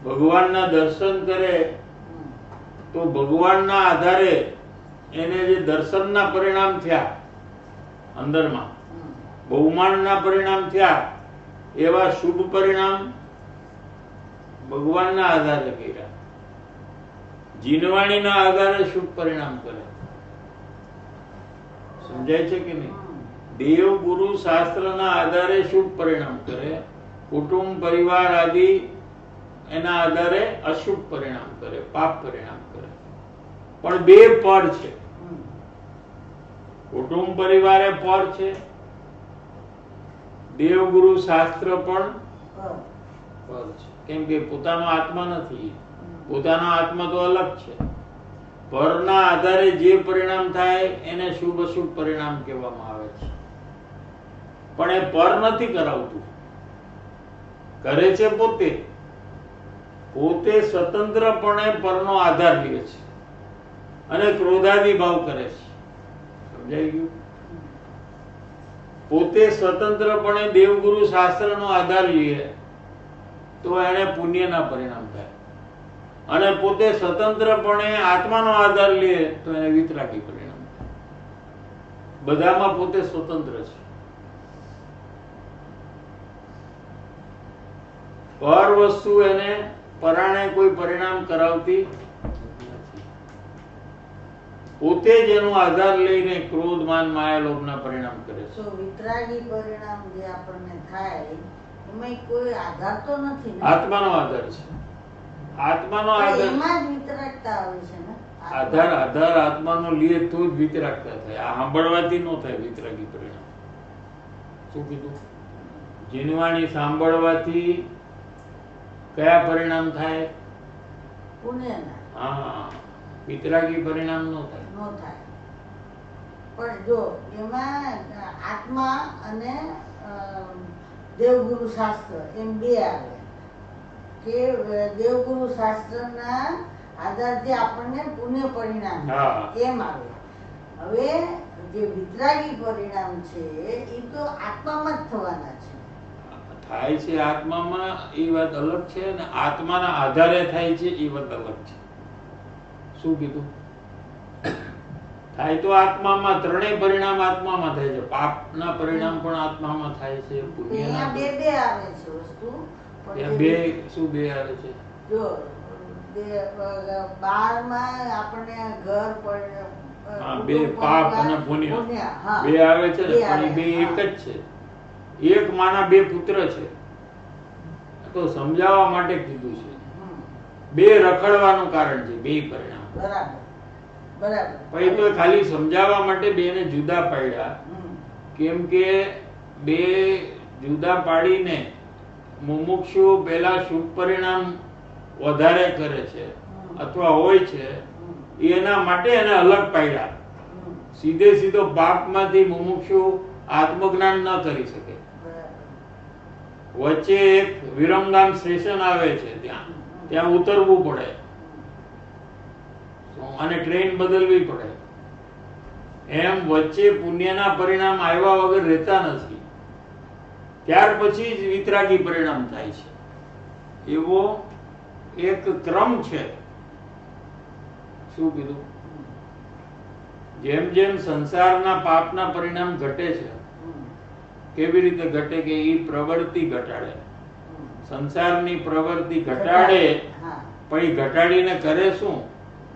ભગવાનના દર્શન કરે તો ભગવાનના આધારે એને જે દર્શનના પરિણામ થયા, અંદરમાં બહુમાનના પરિણામ થયા, એવા શુભ પરિણામ ભગવાનના આધારે કર્યા. જીનવાણીના આધારે શુભ પરિણામ કરે. સમજાય છે કે નહીં? દેવ, ગુરુ, શાસ્ત્રના આધારે શુભ પરિણામ કરે, કુટુંબ, પરિવાર આદિ એના આધારે અશુભ પરિણામ કરે, પાપ પરિણામ કરે. પણ બે પર છે. કુટુંબ, પરિવાર એ પર છે, દેવ, ગુરુ, શાસ્ત્ર પણ પર છે. કેમ કે પોતાનો આત્મા નથી, પોતાનો આત્મા તો અલગ છે. પરના આધારે જે પરિણામ થાય એને શુભ અશુભ પરિણામ કહેવામાં આવે છે. પણ એ પર નથી કરાવતું, કરે છે પોતે. પોતે સ્વતંત્રપણે પરનો આધાર લે છે અને ક્રોધાદી ભાવ કરે છે. સમજાઈ ગયું? પોતે સ્વતંત્રપણે દેવગુરુ શાસ્ત્રનો આધાર લે તો એને પુણ્યના પરિણામ થાય, અને પોતે સ્વતંત્રપણે આત્માનો આધાર લે તો એને વિતરાગી પરિણામ થાય. બધામાં પોતે સ્વતંત્ર છે. પર વસ્તુ એને પરાણે કોઈ પરિણામ કરાવતી નથી. પોતે જ એનો આધાર લઈને ક્રોધ માન માયા લોભના પરિણામ કરે છે. તો વિતરાગી પરિણામ જે આપણને થાય એમાં કોઈ આધાર તો નથી ને? આત્માનો આધાર છે. આત્માનો પણ આધાર એમાં જ વિતરાગતા આવે છે ને? આધાર આત્માનો લે તો જ વિતરાગતા થાય. આ સાંભળવાથી ન થાય વિતરાગી પરિણામ. શું કીધું? જીનવાણી સાંભળવાથી કયા પરિણામ થાય? પુણ્યના. હા, વિતરાગી પરિણામ ન થાય. નો થાય. પણ જો એમાં આત્મા અને દેવગુરુ શાસ્ત્ર એમ બે આવે કે દેવગુરુ શાસ્ત્રના આધારથી આપણને પુણ્ય પરિણામ હા. એમ આવે. હવે જે વિતરાગી પરિણામ છે એ તો આત્મામાં જ થવાના છે. થાય છે આત્મામાં, એ વાત અલગ છે, અને આત્માના આધારે થાય છે એ વાત અલગ છે. શું કીધું? થાય તો આત્મામાં, ત્રણેય પરિણામ આત્મામાં થાય છે. પાપના પરિણામ પણ આત્મામાં થાય છે, પુણ્યના અહીંયા બે બે આવે છે વસ્તુ. પણ ત્યાં જે બે શું બે આવે છે? જો 12માં આપણને ઘર પર હા, બે પાપ અને પુણ્ય હા, બે આવે છે ને, પણ એ બે એક જ છે. એક માના બે પુત્ર છે. તો સમજાવવા માટે કીધું છે. બે રખડવાનું કારણ છે, બે પરિણામ. બરાબર બરાબર. પછી તો ખાલી સમજાવવા માટે બેને જુદા પાડ્યા. કેમ કે બે જુદા પાડીને મુમુક્ષુ પહેલા શુભ પરિણામ વધારે કરે છે અથવા હોય છે, એના માટે એને અલગ પાડ્યા. સીધો પાપમાંથી મુમુક્ષુ આત્મજ્ઞાન ન કરી શકે. વચ્ચે એક વિરમગામ સ્ટેશન આવે છે, ત્યાં ઉતરવું પડે અને ટ્રેન બદલવી પડે. એમ વચ્ચે પુણ્યના પરિણામ આવ્યા વગર રહેતા નથી. ત્યાર પછી જ વિતરાગી પરિણામ થાય છે. એવો એક ક્રમ છે. શું કીધું? જેમ જેમ સંસારના પાપના પરિણામ ઘટે છે, કેવી રીતે ઘટે કે એ પ્રવૃત્તિ ઘટાડે. સંસારની પ્રવૃત્તિ ઘટાડે, પછી ઘટાડીને કરે શું?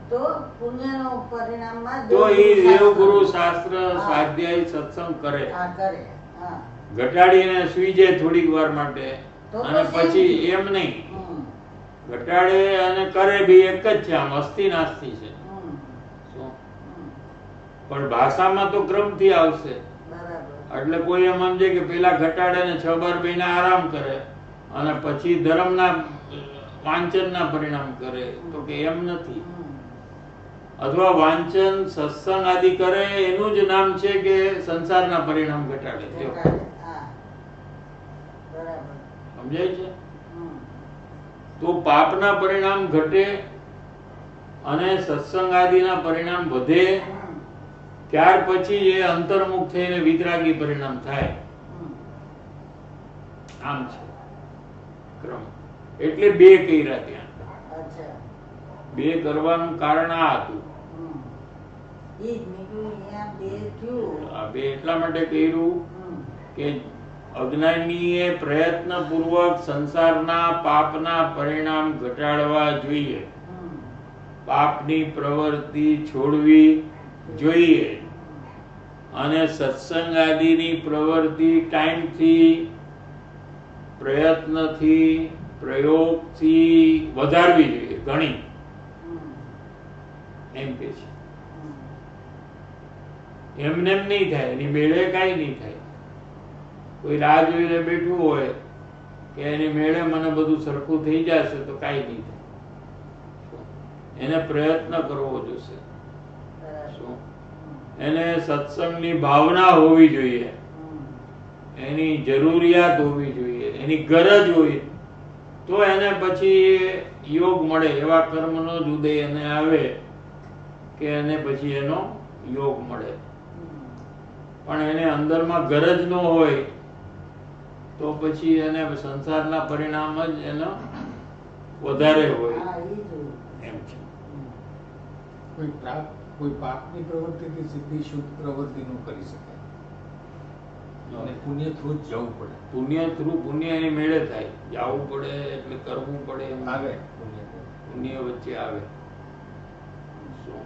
તો પુણ્યનો પરિણામમાં તો એ દેવગુરુ શાસ્ત્ર સ્વાધ્યાય સત્સંગ કરે. ઘટાડીને સુઈ જાય થોડીક વાર માટે, અને પછી એમ નહીં, ઘટાડે અને કરે બી એક જ છે. આમ અસ્થિ નાસ્તિ છે. પણ ભાષામાં તો ક્રમથી આવશે. એટલે કોઈ એમ સમજે કે પેલા ઘટાડે ને 6 બાર મહિના આરામ કરે અને પછી ધર્મના વાંચનના પરિણામ કરે, તો કે એમ નથી. અથવા વાંચન સત્સંગ આદિ કરે એનું જ નામ છે કે સંસારના પરિણામ ઘટાડે. સમજાય છે? તો પાપના પરિણામ ઘટે અને સત્સંગ આદિના પરિણામ વધે, ત્યાર પછી એ અંતર્મુખ થઈને વિતરાગી પરિણામ થાય. આમ છે ક્રમ. એટલે બે કર્યા ત્યાં. બે કરવાનું કારણ આ હતું. આ બે એટલા માટે કર્યું કે અજ્ઞાનીએ પ્રયત્નપૂર્વક સંસારના પાપના પરિણામ ઘટાડવા જોઈએ. પાપની પ્રવૃત્તિ છોડવી જોઈએ અને સત્સંગ આદિની પ્રવૃત્તિ ટાઈમથી, પ્રયત્નથી, પ્રયોગથી વધારવી જોઈએ, ઘણી. એમ કે છે. એમને એમ નહીં થાય, એની મેળે કાંઈ નહીં થાય. કોઈ રાહ જોઈને બેઠું હોય કે એની મેળે મને બધું સરખું થઈ જશે, તો કાંઈ નહીં થાય. એને પ્રયત્ન કરવો જોશે. શું? એને સત્સંગની ભાવના હોવી જોઈએ, એની જરૂરિયાત હોવી જોઈએ, એની ગરજ હોય, તો એને પછી યોગ મળે. એવા કર્મનો જ ઉદય એને આવે કે એને પછી એનો યોગ મળે. પણ એને અંદરમાં ગરજ ન હોય તો પછી એને સંસારના પરિણામ જ એનો વધારે હોય. છે. કોઈ પાપની પ્રવૃત્તિથી સીધી શુદ્ધ પ્રવૃત્તિ નું કરી શકે અને પુણ્ય થ્રુ જ જવું પડે. પુણ્ય એની મેળે થાય, જવું પડે એટલે કરવું પડે એમ આવે પુણ્ય વચ્ચે આવે. શું?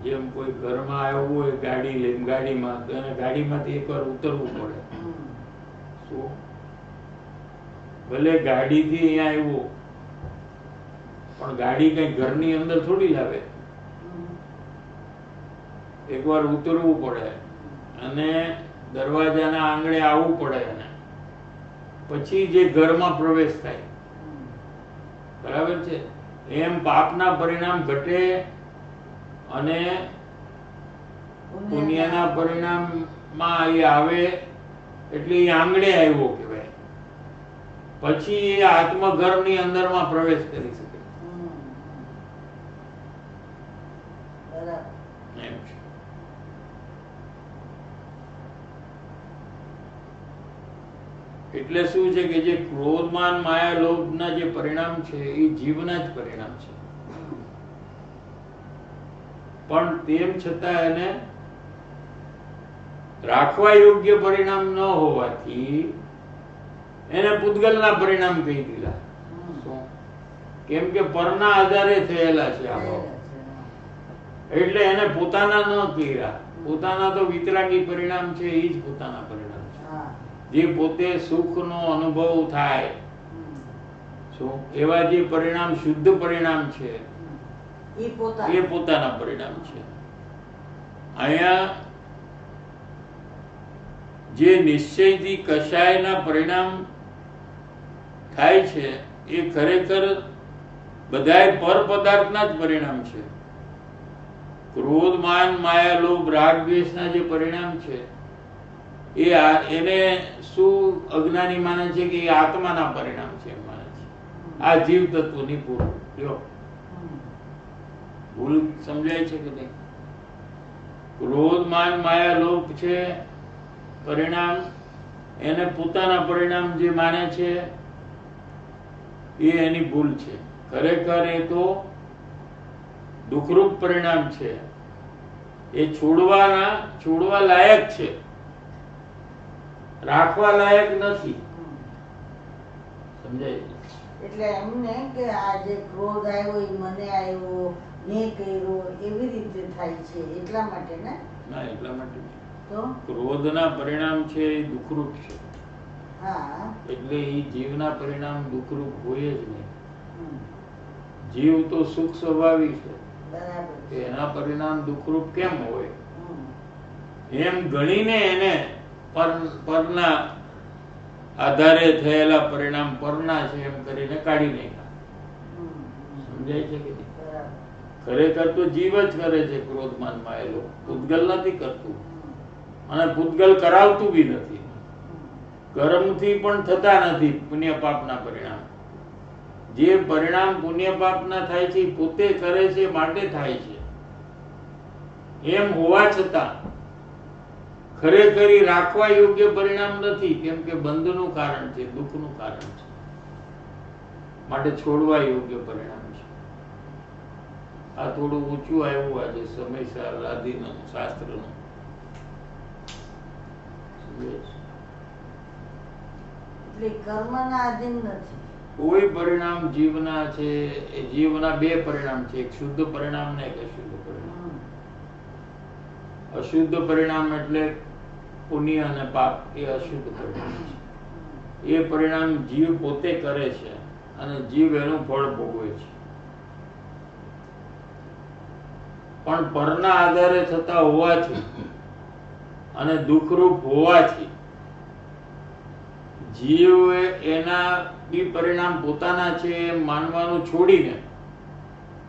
જેમ કોઈ ઘરમાં આવ્યું હોય ગાડી લઈને, ગાડીમાં તો એને ગાડીમાંથી એકવાર ઉતરવું પડે. શું? ભલે ગાડીથી અહીંયા આવ્યો પણ ગાડી કઈ ઘરની અંદર થોડી લાવે, એકવાર ઉતરવું પડે અને દરવાજાના આંગણે આવવું પડે અને પછી જે ઘરમાં પ્રવેશ થાય. બરાબર છે? એમ પાપના પરિણામ ઘટે અને પુણ્યના પરિણામમાં એ આવે એટલે એ આંગણે આવ્યો કહેવાય. પછી એ આત્મઘરની અંદરમાં પ્રવેશ કરી શકે એમ છે. એટલે શું છે કે જે ક્રોધમાન માયા લોભના જે પરિણામ છે એ જીવના જ પરિણામ છે, પણ તેમ છતાં એને રાખવા યોગ્ય પરિણામ ન હોવાથી એને પૂતગલના પરિણામ કહી દીધા. શું? કેમ કે પરના આધારે થયેલા છે આ ભાવ, એટલે એને પોતાના ન કર્યા. પોતાના તો વિતરાગી પરિણામ છે, એ જ પોતાના પરિણામ છે. જે પોતે સુખનો અનુભવ થાય, શું એવા જે પરિણામ શુદ્ધ પરિણામ છે એ પોતાના પરિણામ છે. અહીંયા જે નિશ્ચયથી કશાયના પરિણામ થાય છે એ ખરેખર બધાય પર પદાર્થના જ પરિણામ છે. ક્રોધ માન માયા લોભ રાગ દ્વેષના જે પરિણામ છે એને શું અજ્ઞાની માને છે કે એ આત્માના પરિણામ છે એમ માને છે. આ જીવ તત્વની ભૂલ. જો ભૂલ સમજાય છે કે નહીં? ક્રોધ માન માયા લોભ છે પરિણામ, એને પોતાના પરિણામ જે માને છે એ એની ભૂલ છે. ખરેખર એ તો દુઃખરૂપ પરિણામ છે, એ છોડવા લાયક છે, રાખવા લાયક નથી. સમજાય? એટલે એમને કે આ જે ક્રોધ આવ્યો એ મને આવ્યો મેં કર્યો એવી રીતે થાય છે એટલા માટે ને? ના, એટલા માટે નહીં. તો ક્રોધના પરિણામ છે એ દુઃખરૂપ છે. હા, એટલે એ જીવના પરિણામ દુઃખરૂપ હોય જ નહીં. જીવ તો સુખ સ્વભાવી છે, બરાબર. એના પરિણામ દુઃખરૂપ કેમ હોય એમ ગણીને એને પરના આધારે થયેલા પરિણામ પરના છે એમ કરીને કાઢી નાખ્યા. સમજાય છે કે નહીં? ખરેખર તો જીવ જ કરે છે ક્રોધમાન માયેલો, પૂતગલ નથી કરતું અને પૂતગલ કરાવતું બી નથી. કર્મથી પણ થતા નથી પુણ્ય પાપના પરિણામ. જે પરિણામ પુણ્ય પાપના થાય છે પોતે કરે છે માટે થાય છે. એમ હોવા છતાં ખરેખર રાખવા યોગ્ય પરિણામ નથી, કેમ કે બંધનું કારણ છે, દુઃખનું કારણ છે, માટે છોડવા યોગ્ય પરિણામ છે. આ થોડું ઊંચું આવ્યું આજે સમયસર આદિનું શાસ્ત્રનું. એટલે કર્મના આધીન નથી. કોઈ પરિણામ જીવના છે, એ જીવના બે પરિણામ છે, એક શુદ્ધ પરિણામ ને એક અશુદ્ધ પરિણામ. અશુદ્ધ પરિણામ એટલે પુણ્ય અને પાપ, એ અશુદ્ધ પરિણામ છે. એ પરિણામ જીવ પોતે કરે છે અને જીવ એનું ફળ ભોગવે છે. પણ પરના આધારે થતા હોવાથી અને દુઃખરૂપ હોવાથી જીવ એના બી પરિણામ પોતાના છે એમ માનવાનું છોડીને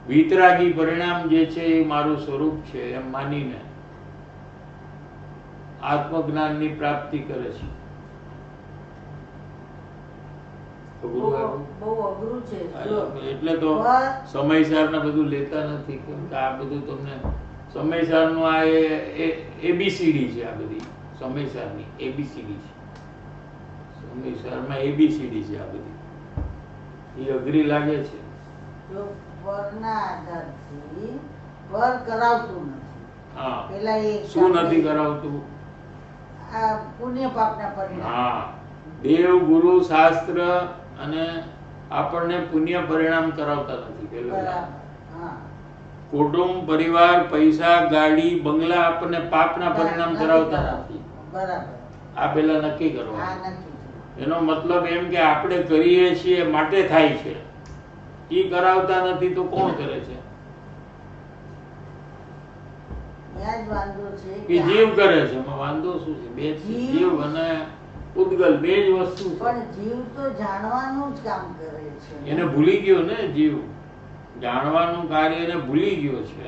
વિતરાગી પરિણામ જે છે એ મારું સ્વરૂપ છે એમ માનીને આત્મજ્ઞાનની પ્રાપ્તિ કરે છે. બહુ અઘરું છે. એટલે તો સમયસર ને બધું લેતા નથી, કેમ કે આ બધું તમને સમયસર નું આ એબીસીડી છે. આ બધી સમયસરની એબીસીડી છે. સમયસરમાં એબીસીડી છે. આ બધી એ અઘરી લાગે છે. જો પરના આધારથી પર કરાવતું નથી. હા, પેલા એ શું નથી કરાવતું? આ પુણ્ય પાપના પરિણામ. હા, દેવ ગુરુ શાસ્ત્ર અને આપણને પુણ્ય પરિણામ કરાવતા નથી. પેલું બરાબર. હા, કુટુંબ, પરિવાર, પૈસા, ગાડી, બંગલા આપણને પાપના પરિણામ કરાવતા નથી. બરાબર. આ પેલા નક્કી આ કરવા. નથી. એનો મતલબ એમ કે આપણે કરીએ છીએ માટે થાય છે, ઈ કરાવતા નથી તો કોણ કરે છે? ત્યાં જ વાંધો છે કે જીવ કરે છે. એમાં વાંધો શું છે? બે છે, જીવ અને ઉદ્ગલ બે જ વસ્તુ છે. પણ જીવ તો જાણવાનું જ કામ કરે છે. એને ભૂલી ગયો ને જીવ, જાણવાનું કાર્ય એને ભૂલી ગયો છે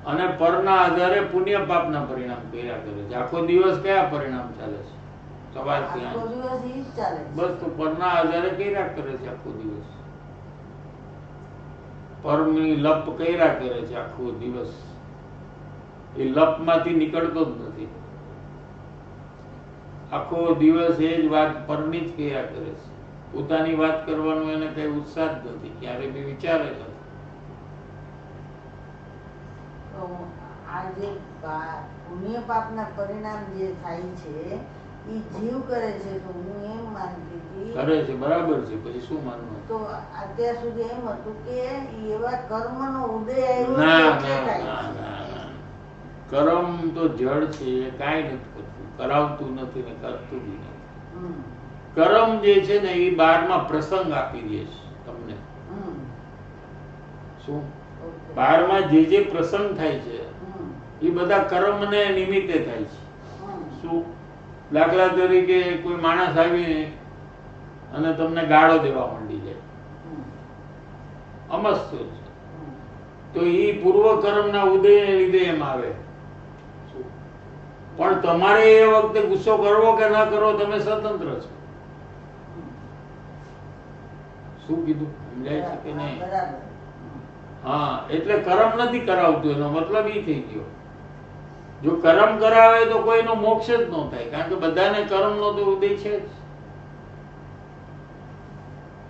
અને પરના આધારે પુણ્ય પાપના પરિણામ કર્યા કરે છે. આખો દિવસ કયા પરિણામ ચાલે છે? સવારથી આખો સાંજ. દિવસ ઈ જ ચાલે છે. બસ તો પરના આધારે કર્યા કરે છે આખો દિવસ. પરમની લપ કર્યા કરે છે આખો દિવસ. એ લપમાંથી નીકળતો જ નથી. આખો દિવસ એ જ વાત પરની જ કર્યા કરે છે. પોતાની વાત કરવાનો એને કઈ ઉત્સાહ જ નથી, ક્યારે બી વિચારે જ નથી. તો આ જે પુણ્ય પાપના પરિણામ જે થાય છે એ જીવ કરે છે. તો હું એમ માનતી હતી કરે છે, બરાબર છે, પછી શું માનવું? તો અત્યાર સુધી એમ હતું કે ઈ એવા કર્મનો ઉદય આવ્યો ના છે એટલે ના થાય ના છે. ના. કર્મ તો જળ છે, એ કાંઈ નથી કરતું, કરાવતું નથી ને કરતું બી નથી. હમ, કર્મ જે છે ને એ 12માં પ્રસંગ આપી દે છે તમને. હમ, શું? ઓકે. 12માં જે પ્રસંગ થાય છે હમ, એ બધા કર્મને નિમિત્તે થાય છે. હમ, શું? દાખલા તરીકે કોઈ માણસ આવીને અને તમને ગાળો દેવા માંડી જાય, હમ, અમસ્તો છે, હમ. તો એ પૂર્વ કર્મના ઉદયને લીધે એમ આવે. શું? પણ તમારે એ વખતે ગુસ્સો કરવો કે ન કરવો તમે સ્વતંત્ર છો. શું કીધું? સમજાય છે કે નહીં? બરાબર. હા, એટલે કર્મ નથી કરાવતું, એનો મતલબ ઈ થઈ ગયો. જો કર્મ કરાવે તો કોઈનો મોક્ષ જ ન થાય, કારણ કે બધાને કર્મનો તો ઉદય છે જ.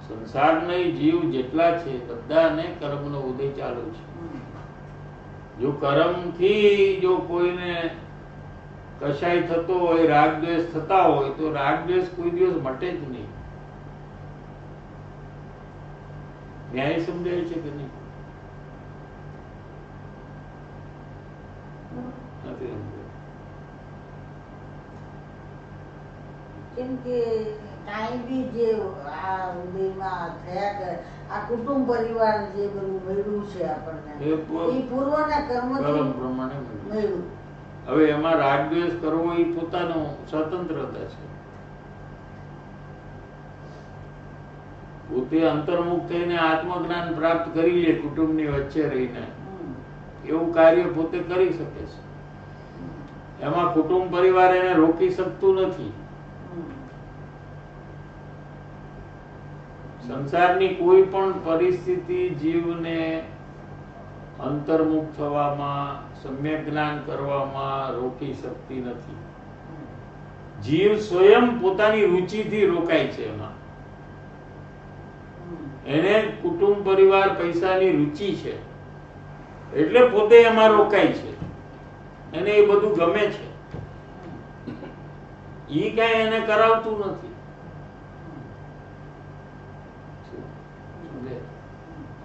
સંસારના જીવ જેટલા છે બધાને કર્મનો ઉદય ચાલુ છે. હમ, જો કર્મથી જો કોઈને કશાય થતો હોય, રાગ દ્વેષ થતા હોય, તો રાગ દ્વેષ કોઈ દિવસ મટે જ નહીં. ન્યાય સમજાય છે કે નહીં? નથી સમજાય. કેમ કે કાંઈ બી જે આ ઉદયમાં થયા કરે, આ કુટુંબ પરિવાર જે બધું મળ્યું છે આપણને એ એ પૂર્વના કર્મથી કર્મ પ્રમાણે મળ્યું. મળ્યું. હવે એમાં રાગ દ્વેષ કરવો એ પોતાનો સ્વતંત્રતા છે. પોતે અંતર્મુખ થઈને આત્મજ્ઞાન પ્રાપ્ત કરી લે કુટુંબની વચ્ચે રહીને, હમ, એવું કાર્ય પોતે કરી શકે છે. એમાં કુટુંબ પરિવાર એને રોકી શકતું નથી. હમ, સંસારની કોઈ પણ પરિસ્થિતિ જીવને અંતર્મુખ થવામાં, સમ્યક જ્ઞાન કરવામાં રોકી શકતી નથી. જીવ સ્વયં પોતાની રુચિથી રોકાય છે એમાં. હમ. એને કુટુંબ પરિવાર પૈસાની રુચિ છે એટલે પોતે એમાં રોકાય છે. એને એ બધું ગમે છે. ઈ કઈ એને કરાવતું નથી.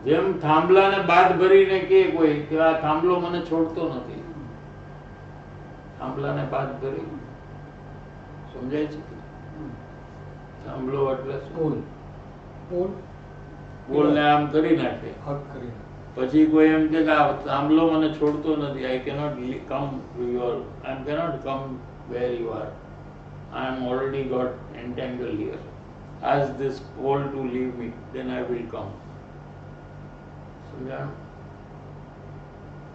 જેમ થાંભલાને બાદ ભરીને કે કોઈ કે આ થાંભલો મને છોડતો નથી, થાંભલાને બાદ ભરી. સમજાય છે? થાંભલો એટલે શું? પોલ પોલ બોલને આમ કરી નાખે. હક કરીને પછી કોઈ એમ કે આ થાંભલો મને છોડતો નથી, I cannot come your, I cannot come where you are, I am already got entangled here. Ask this pole to leave me, then I will come. સમજાણું?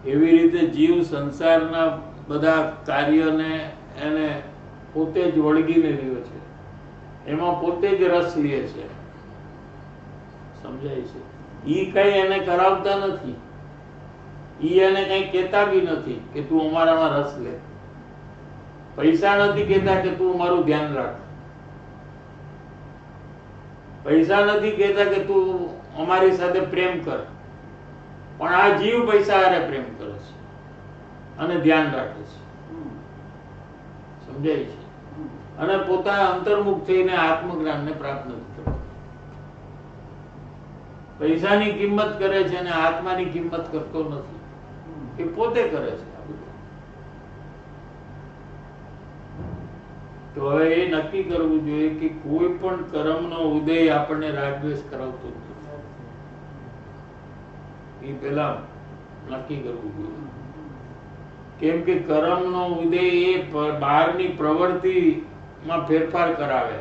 એવી રીતે જીવ સંસારના બધા કાર્યને એને પોતે જ વળગીને રહ્યો છે, એમાં પોતે જ રસ લે છે. સમજાય છે? ઈ કઈ એને કરાવતા નથી, ઈ એને કઈ કહેતા બી નથી કે તું અમારામાં રસ લે. પૈસા નથી કહેતા કે તું અમારું ધ્યાન રાખ. પૈસા નથી કહેતા કે તું અમારી સાથે પ્રેમ કર, પણ આ જીવ પૈસા હારે પ્રેમ કરે છે અને ધ્યાન રાખે છે. સમજાય છે? અને પોતાના અંતર્મુખ થઈને આત્મજ્ઞાનને પ્રાપ્ત નથી કરતો. પૈસાની કિંમત કરે છે અને આત્માની કિંમત કરતો નથી. એ પોતે કરે છે આ બધું. તો હવે એ નક્કી કરવું જોઈએ કે કોઈ પણ કર્મનો ઉદય આપણને રાગદ્વેષ કરાવતો નથી. એ પેલા નક્કી કરવું જોઈએ. કેમ કે કર્મનો ઉદય એ બહારની પ્રવૃત્તિમાં ફેરફાર કરાવે,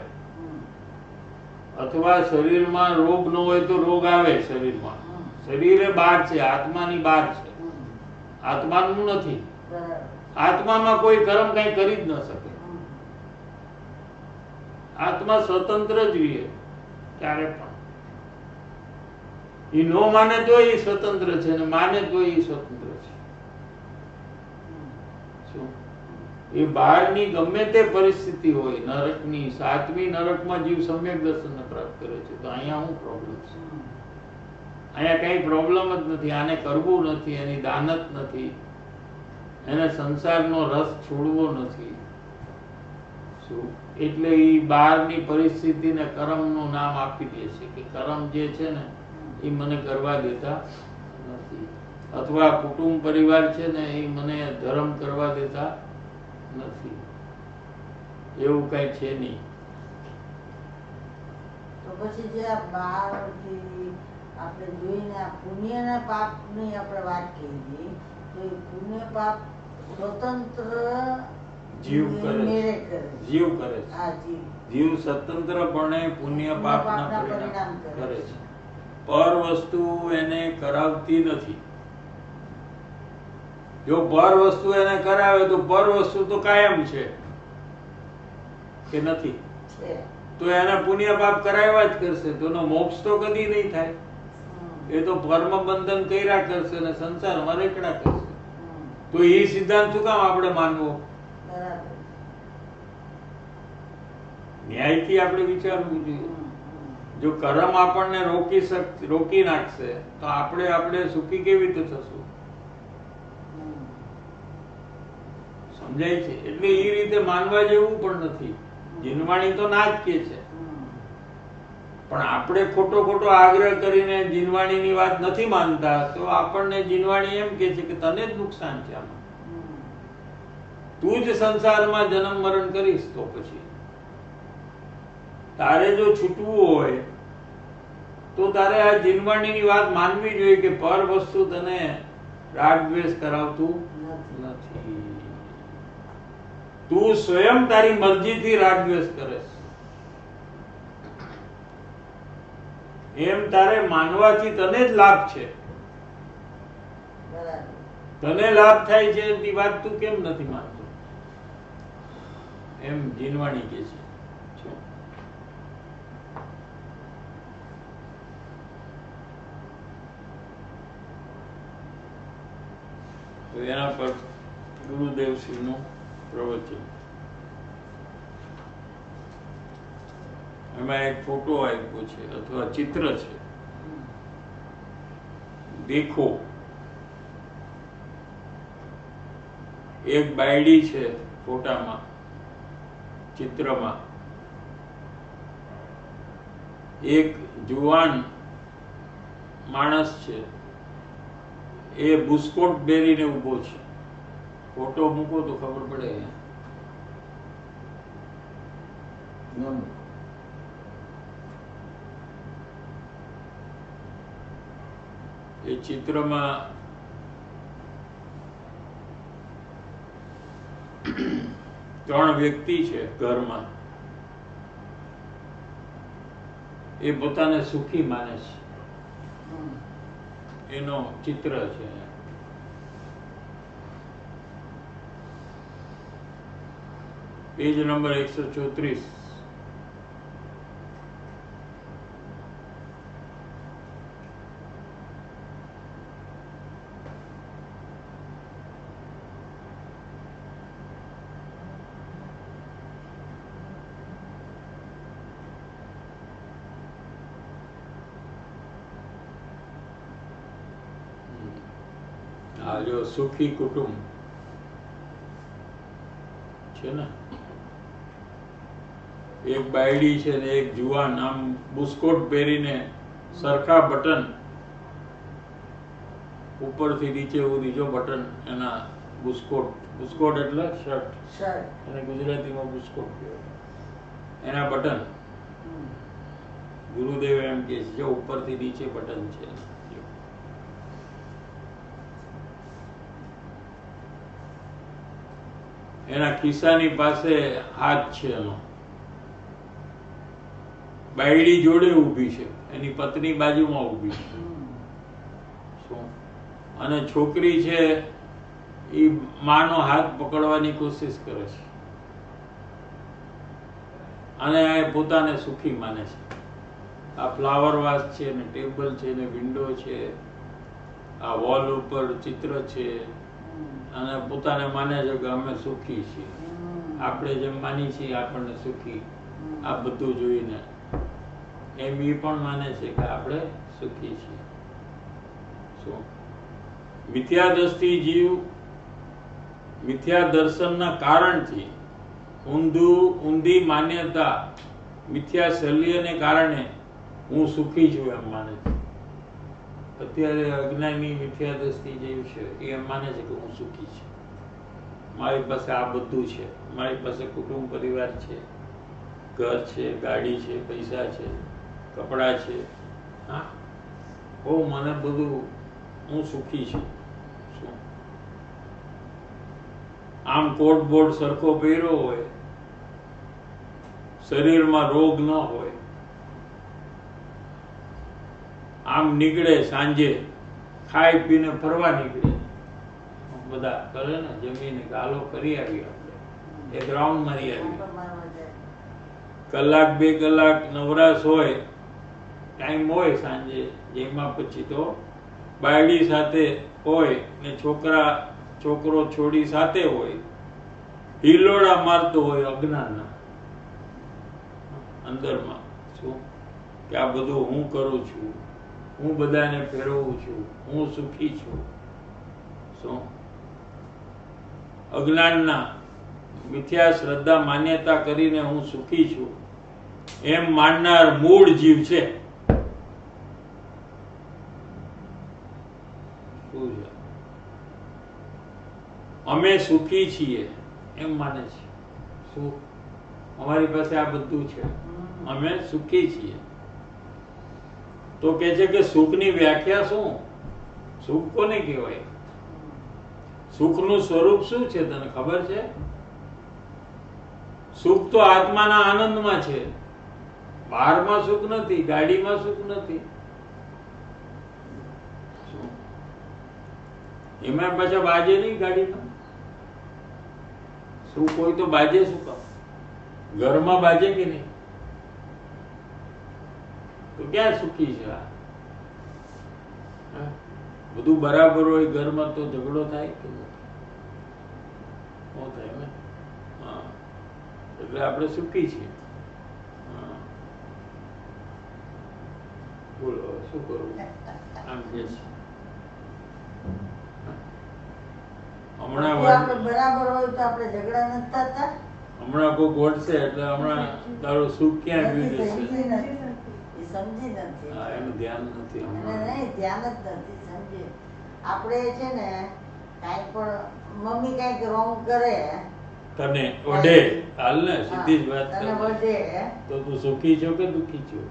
અથવા શરીરમાં રોગ ન હોય તો રોગ આવે શરીરમાં. શરીરે બહાર છે, આત્માની બહાર છે, આત્માનું નથી. આત્મામાં કોઈ કર્મ કઈ કરી જ ન શકે. આત્મા સ્વતંત્ર જ રહે ક્યારે પણ. એ નો માને તો એ સ્વતંત્ર છે, ને માને તો એ સ્વતંત્ર છે. એ બહારની ગમે તે પરિસ્થિતિ હોય, નરકની, સાતમી નરકમાં જીવ સમ્યક દર્શન પ્રાપ્ત કરે છે. તો અહીંયા શું પ્રોબ્લેમ છે? અહીંયા કઈ પ્રોબ્લેમ જ નથી. આને કરવું નથી, એની દાનત નથી, એને સંસારનો રસ છોડવો નથી. શું? એટલે એ બહારની પરિસ્થિતિને કર્મનું નામ આપી દે છે કે કર્મ જે છે ને એ મને કરવા દેતા નથી, અથવા કુટુંબ પરિવાર છે ને એ મને ધર્મ કરવા દેતા નથી. એવું કઈ છે નહીં. તો પછી જે આ બહારથી આપણે જોઈને આ પુણ્ય ના પાપની આપણે વાત કરી, તો એ પુણ્ય પાપ સ્વતંત્ર જીવ કરે છે. જીવ કરે છે. હા, જીવ જીવ સ્વતંત્રપણે પુણ્ય પાપના પરિણામ કરે છે. પર વસ્તુ એને કરાવતી નથી. જો પર વસ્તુ એને કરાવે તો પર વસ્તુ તો કાયમ છે કે નથી? તો એને પુણ્ય પાપ કરાવ્યા જ કરશે. તો એનો મોક્ષ તો કદી નહીં થાય. એ તો કર્મ બંધન કર્યા કરશે અને સંસારમાં રેકડા કરશે. તો એ સિદ્ધાંત શું કામ આપણે માનવો? ન્યાયથી આપણે વિચારવું જોઈએ. જો કર્મ આપણને રોકી નાખશે તો આપણે સુખી કેવી રીતે થશું? સમજાય છે? એટલે એ રીતે માનવા જેવું પણ નથી. જીનવાણી તો ના જ કે છે, પણ આપણે ખોટો આગ્રહ કરીને જીનવાણીની વાત નથી માનતા, તો આપણને જીનવાણી એમ કે છે કે તને જ નુકસાન છે આમાં. તું જ સંસારમાં જન્મ મરણ કરીશ તો પછી તારે જો છૂટવું હોય તો તારે આ જીનવાણીની વાત માનવી જોઈએ કે પર વસ્તુ તને રાગ દ્વેષ કરાવતું નથી. તું સ્વયં તારી મરજીથી રાગ દ્વેષ કરે છે એમ તારે માનવાથી તને જ લાભ છે. તને લાભ થાય છે એ વાત તું કેમ નથી માનતો? એમ જીનવાણી કે છે. તો એના પર ગુરુદેવશ્રીનું પ્રવચન. એમાં એક ફોટો આપ્યો છે અથવા ચિત્ર છે. દેખો, એક બાયડી છે ફોટામાં, ચિત્રમાં. એક જુવાન માણસ છે, એ બુસ્કોટ પહેરીને ઉભો છે. ફોટો મૂકો તો ખબર પડે. એ ચિત્રમાં 3 વ્યક્તિ છે ઘરમાં. એ પોતાને સુખી માને છે. એનો ચિત્ર છે. Page number 134. આ જો સુખી કુટુંબ છે ને, એક બાયડી છે ને એક જુવાન, આમ બુસ્કોટ પહેરીને સરખા બટન ઉપરથી નીચે સુધી, જો બટન એના બુસ્કોટ, બુસ્કોટ એટલે શર્ટ, શર્ટ અને ગુજરાતીમાં બુસ્કોટ કહેવાય, એના બટન ગુરુદેવ એમ કે છે જો ઉપરથી નીચે બટન છે. એના ખિસ્સાની પાસે હાથ છે એનો, બાયડી જોડે ઊભી છે, એની પત્ની બાજુમાં ઊભી છે. શું? અને છોકરી છે એ માનો હાથ પકડવાની કોશિશ કરે છે અને પોતાને સુખી માને છે. આ ફ્લાવર વાસ છે ને ટેબલ છે ને વિન્ડો છે, આ વોલ ઉપર ચિત્ર છે, અને પોતાને માને છે કે અમે સુખી છીએ, આપણે જેમ માની છીએ આપણને સુખી, આ બધું જોઈને એમ એ પણ માને છે કે આપણે સુખી છીએ. શું? મિથ્યા દ્રષ્ટિ જીવ મિથ્યા દર્શનના કારણથી ઊંધી માન્યતા, મિથ્યા શલ્યને કારણે હું સુખી છું એમ માને છે. અત્યારે અજ્ઞાની મિથ્યા દ્રષ્ટિ જેવું છે, એ એમ માને છે કે હું સુખી છું, મારી પાસે આ બધું છે, મારી પાસે કુટુંબ પરિવાર છે, ઘર છે, ગાડી છે, પૈસા છે, કપડા છે, હા ઓ મને બધું, હું સુખી છું. શું? આમ કોટ બોટ સરખો પહેર્યો હોય, શરીરમાં રોગ ન હોય, આમ નીકળે સાંજે, ખાઈ પીને ફરવા નીકળે, બધા કરે ને, જમીને ગાલો કરી આવી, આપણે એક રાઉન્ડ મારી આવી, કલાક બે કલાક નવરાશ હોય, ટાઈમ હોય સાંજે, જેમાં પછી તો બાયડી સાથે હોય ને છોકરો છોડી સાથે હોય, હિલોડા મારતો હોય અજ્ઞાનના અંદરમાં. શું? કે આ બધું હું કરું છું, હું બધાને ફેરવું છું, હું સુખી છું. શું? અજ્ઞાનના મિથ્યા શ્રદ્ધા માન્યતા કરીને હું સુખી છું એમ માનનાર મૂળ જીવ છે. શું છે? અમે સુખી છીએ એમ માને છે. શું? અમારી પાસે આ બધું છે, અમે સુખી છીએ. તો કે છે કે સુખની વ્યાખ્યા શું? સુખ કોને કહેવાય? સુખનું સ્વરૂપ શું છે તને ખબર છે? સુખ તો આત્માના આનંદમાં છે, બહારમાં સુખ નથી, ગાડીમાં સુખ નથી. એમાં પાછા બાજે નહીં ગાડીમાં. સુખ હોય તો બાજે શું કામ? ઘરમાં બાજે કે નહીં? તો ક્યાં સુખી છે? બધું બરાબર હોય ઘરમાં તો ઝઘડો થાય કે થાય ને? હા, એટલે આપણે સુખી છીએ. બોલો શું કરવું? આમ કે છે હમણાં બરાબર હોય તો આપણે ઝઘડા નથી થતા. હમણાં કોઈ ગોઠશે એટલે હમણાં તારું સુખ ક્યાં ગયું જશે? સમજી નથી, હા, એનું ધ્યાન નથી હમણાં. નહીં, ધ્યાન જ નથી. સમજી આપણે છે ને કાંઈ પણ મમ્મી કાંઈક રોંગ કરે, તને વઢે, હાલ ને સીધી જ વાત તને કર, વઢે, તો તું સુખી છો કે દુઃખી છો?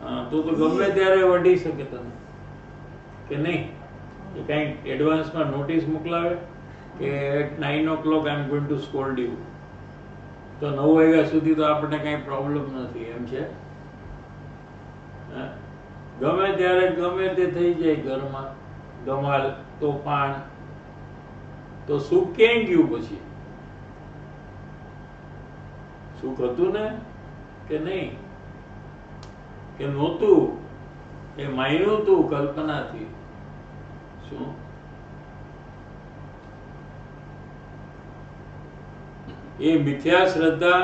હા, તું તો ગમે ત્યારે વઢી શકે તને કે નહીં? એ કંઈક એડવાન્સમાં નોટિસ મોકલાવે કે at 9 o'clock I am going to scold you, તો 9 વાગ્યા સુધી તો આપણને કાંઈ પ્રોબ્લેમ નથી એમ છે. ગમે ત્યારે ગમે તે થઈ જાય ઘરમાં, ધમાલ તોફાન, તો સુખ ક્યાં ગયું પછી? સુખ હતું ને કે નહીં? કે નહોતું? એ માન્યું તું કલ્પનાથી. શું? એ મિથ્યા શ્રદ્ધા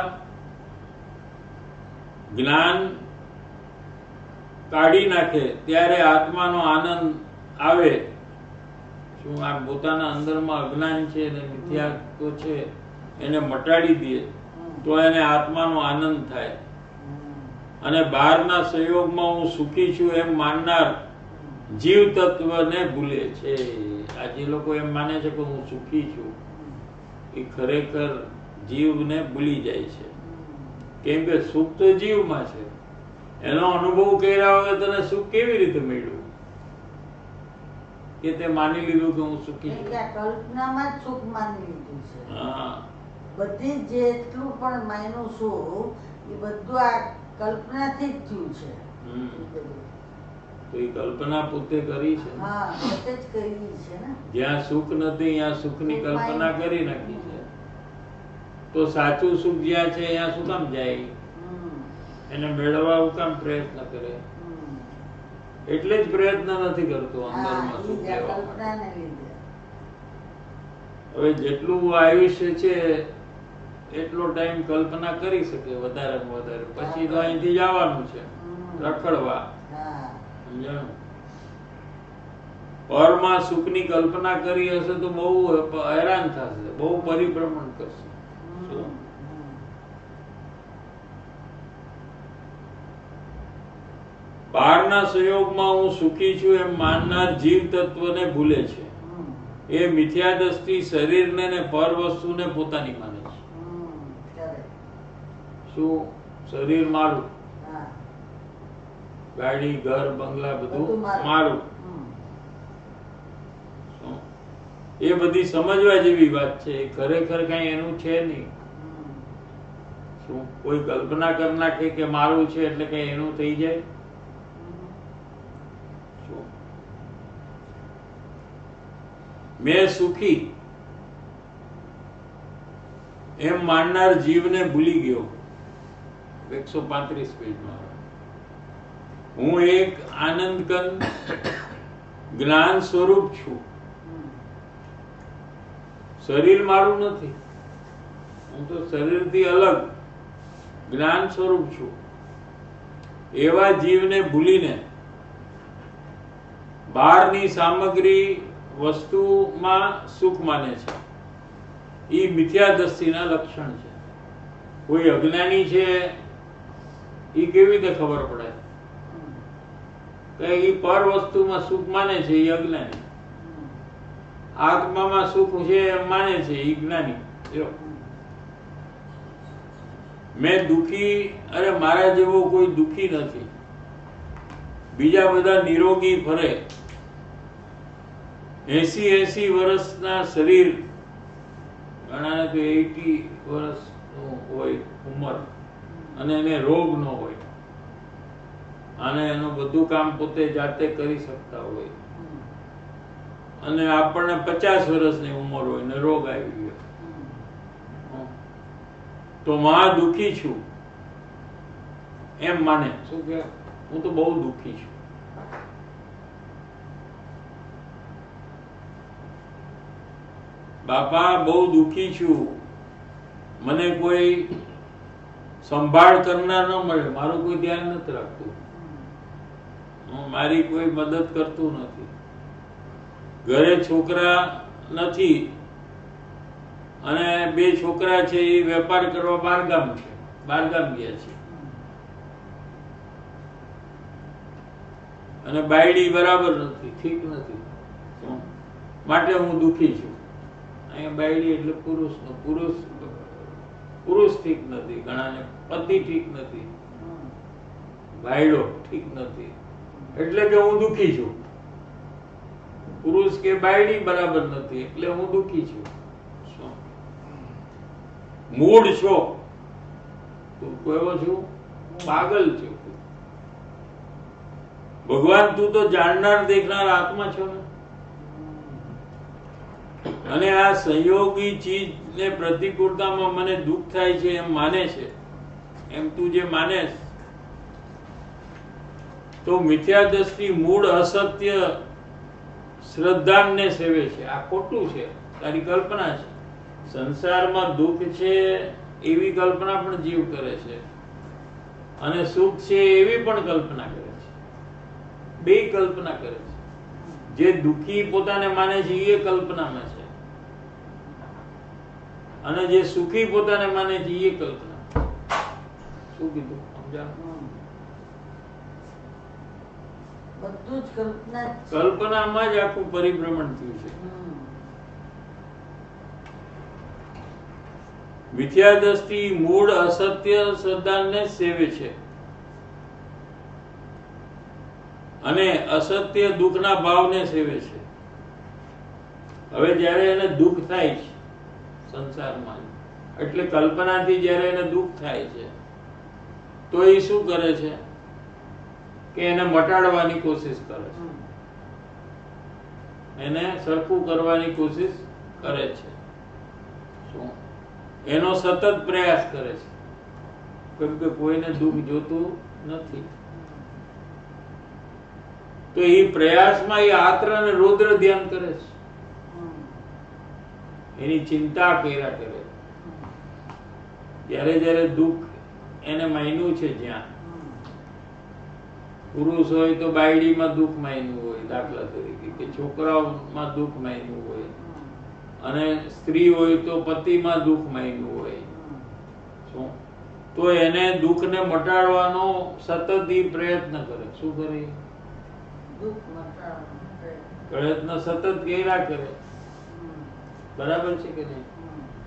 જ્ઞાન કાઢી નાખે ત્યારે આત્માનો આનંદ આવે શું આ પોતાના અંદરમાં અજ્ઞાન છે અને મિથ્યાત્વ છે એને મટાડી દે તો એને આત્માનો આનંદ થાય. અને બહારના સંયોગમાં હું સુખી છું એમ માનનાર જીવ તત્વને ભૂલે છે. આ જે લોકો એમ માને છે કે હું સુખી છું એ ખરેખર જીવને ભૂલી જાય છે. કેમ કે સુખ તો જીવમાં છે. એનો અનુભવ કર્યા વગર તને સુખ કેવી રીતે મળ્યું કે તે માની લીધું કે હું સુખી છું? કલ્પનામાં જ સુખ માની લીધું છે. હા, બધી જેટલું પણ માન્યું સુખ એ બધું આ કલ્પનાથી જ થયું છે. તો એ કલ્પના પોતે કરી છે. હા, પોતે જ કરી છે ને. જ્યાં સુખ નથી ત્યાં સુખની કલ્પના કરી નાખી છે. તો સાચું સુખ જ્યાં છે ત્યાં શું કામ જાય? એને મેળવવા શું કામ પ્રયત્ન કરે? એટલે જ પ્રયત્ન નથી કરતો અંદરમાં સુખ લેવા માટે. હવે જેટલું આયુષ્ય છે એટલો ટાઈમ કલ્પના કરી શકે વધારે ને વધારે, પછી તો અહીંથી જવાનું છે રખડવા. સમજાણું? પરમાં સુખની કલ્પના કરી હશે તો બહુ હેરાન થશે, બહુ પરિભ્રમણ કરશે. બહારના સંયોગમાં હું સુખી છું એમ માનનાર જીવ તત્વને ભૂલે છે. એ મિથ્યા દ્રષ્ટિ શરીરને ને પર વસ્તુને પોતાની માને છે. શું? શરીર મારું, ગાડી, ઘર, બંગલા બધું મારું. એ બધી સમજવા જેવી વાત છે. ખરેખર કઈ એનું છે નહીં. શું કોઈ કલ્પના કરી નાખે કે મારું છે એટલે કઈ એનું થઈ જાય? મેં સુખી એમ માનનાર જીવને ભૂલી ગયો. 135 પેજમાં. હું એક આનંદઘન જ્ઞાન સ્વરૂપ છું. શરીર મારું નથી. હું તો શરીરથી અલગ જ્ઞાન સ્વરૂપ છું. એવા જીવને ભૂલીને બહારની સામગ્રી વસ્તુમાં સુખ માને છે. એ મિથ્યા દ્રષ્ટિના લક્ષણ છે. કોઈ અજ્ઞાની છે એ કેવી રીતે ખબર પડે કે એ પર વસ્તુમાં સુખ માને છે? એ અજ્ઞાની. આત્મામાં સુખ છે એમ માને છે એ જ્ઞાની. મેં દુખી, અરે મારા જેવો કોઈ દુખી નથી. બીજા બધા નિરોગી ફરે. 80 વર્ષના શરીર, ઘણાને તો 80 વર્ષનું હોય ઉંમર, અને એને રોગ ન હોય, અને એનું બધું કામ પોતે જાતે કરી શકતા હોય, અને આપણને 50 વર્ષની ઉંમર હોય ને રોગ આવી ગયો તો મહા દુઃખી છું એમ માને. શું કે હું તો બહુ દુઃખી છું. બાપા બહુ દુઃખી છું, મને કોઈ સંભાળ કરનાર ન મળે, મારું કોઈ ધ્યાન નથી રાખતું, મારી કોઈ મદદ કરતું નથી, ઘરે છોકરા નથી, અને 2 છોકરા છે એ વેપાર કરવા બહારગામ ગયા છે, અને બાયડી બરાબર નથી, ઠીક નથી, માટે હું દુઃખી છું. અહીંયા બાયડી એટલે પુરુષ ઠીક નથી, ઘણાને પતિ ઠીક નથી, બાયડો ઠીક નથી, એટલે કે હું દુઃખી છું. પુરુષ કે બાયડી બરાબર નથી એટલે હું દુઃખી છું. મૂળ છો તું કેવો છું? પાગલ છું. ભગવાન તું તો જાણનાર દેખનાર આત્મા છો ને, અને આ સંયોગી ચીજ ને પ્રતિકૂળતામાં મને દુઃખ થાય છે એમ માને છે, એમ તું જે માને તો મિથ્યા દ્રષ્ટિ મૂળ અસત્ય શ્રદ્ધાને સેવે છે. આ ખોટું છે, તારી કલ્પના છે. સંસારમાં દુઃખ છે એવી કલ્પના પણ જીવ કરે છે, અને સુખ છે એવી પણ કલ્પના કરે છે. બે કલ્પના કરે છે. જે દુઃખી પોતાને માને છે એ કલ્પનામાં છે, અને જે સુખી પોતાને માને છે એ કલ્પના. શું કીધું સમજાણું? બધું જ કલ્પના જ છે. કલ્પનામાં જ આખું પરિભ્રમણ થયું છે. મિથ્યા દ્રષ્ટિ મૂળ અસત્ય શ્રદ્ધાને સેવે છે, અને અસત્ય દુઃખના ભાવને સેવે છે. હવે જ્યારે એને દુઃખ થાય છે સંસારમાં, એટલે કલ્પનાથી જ્યારે એને દુઃખ થાય છે તો એ શું કરે છે કે એને મટાડવાની કોશિશ કરે છે, એને સરખું કરવાની કોશિશ કરે છે. શું? એનો સતત પ્રયાસ કરે છે, કેમ કે કોઈને દુઃખ જોતું નથી. તો એ પ્રયાસમાં એ આત્ર અને રૌદ્ર ધ્યાન કરે છે, એની ચિંતા કર્યા કરે. જ્યારે જ્યારે દુઃખ એને માન્યું છે, જ્યાં પુરુષ હોય તો બાયડીમાં દુઃખ માન્યું હોય, દાખલા તરીકે, કે છોકરાઓમાં દુઃખ માન્યું હોય, અને સ્ત્રી હોય તો પતિમાં દુઃખ માન્યું હોય. શું? તો એને દુઃખને મટાડવાનો સતત ઈ પ્રયત્ન કરે. શું કરે? પ્રયત્ન સતત કર્યા કરે. બરાબર છે કે નહીં?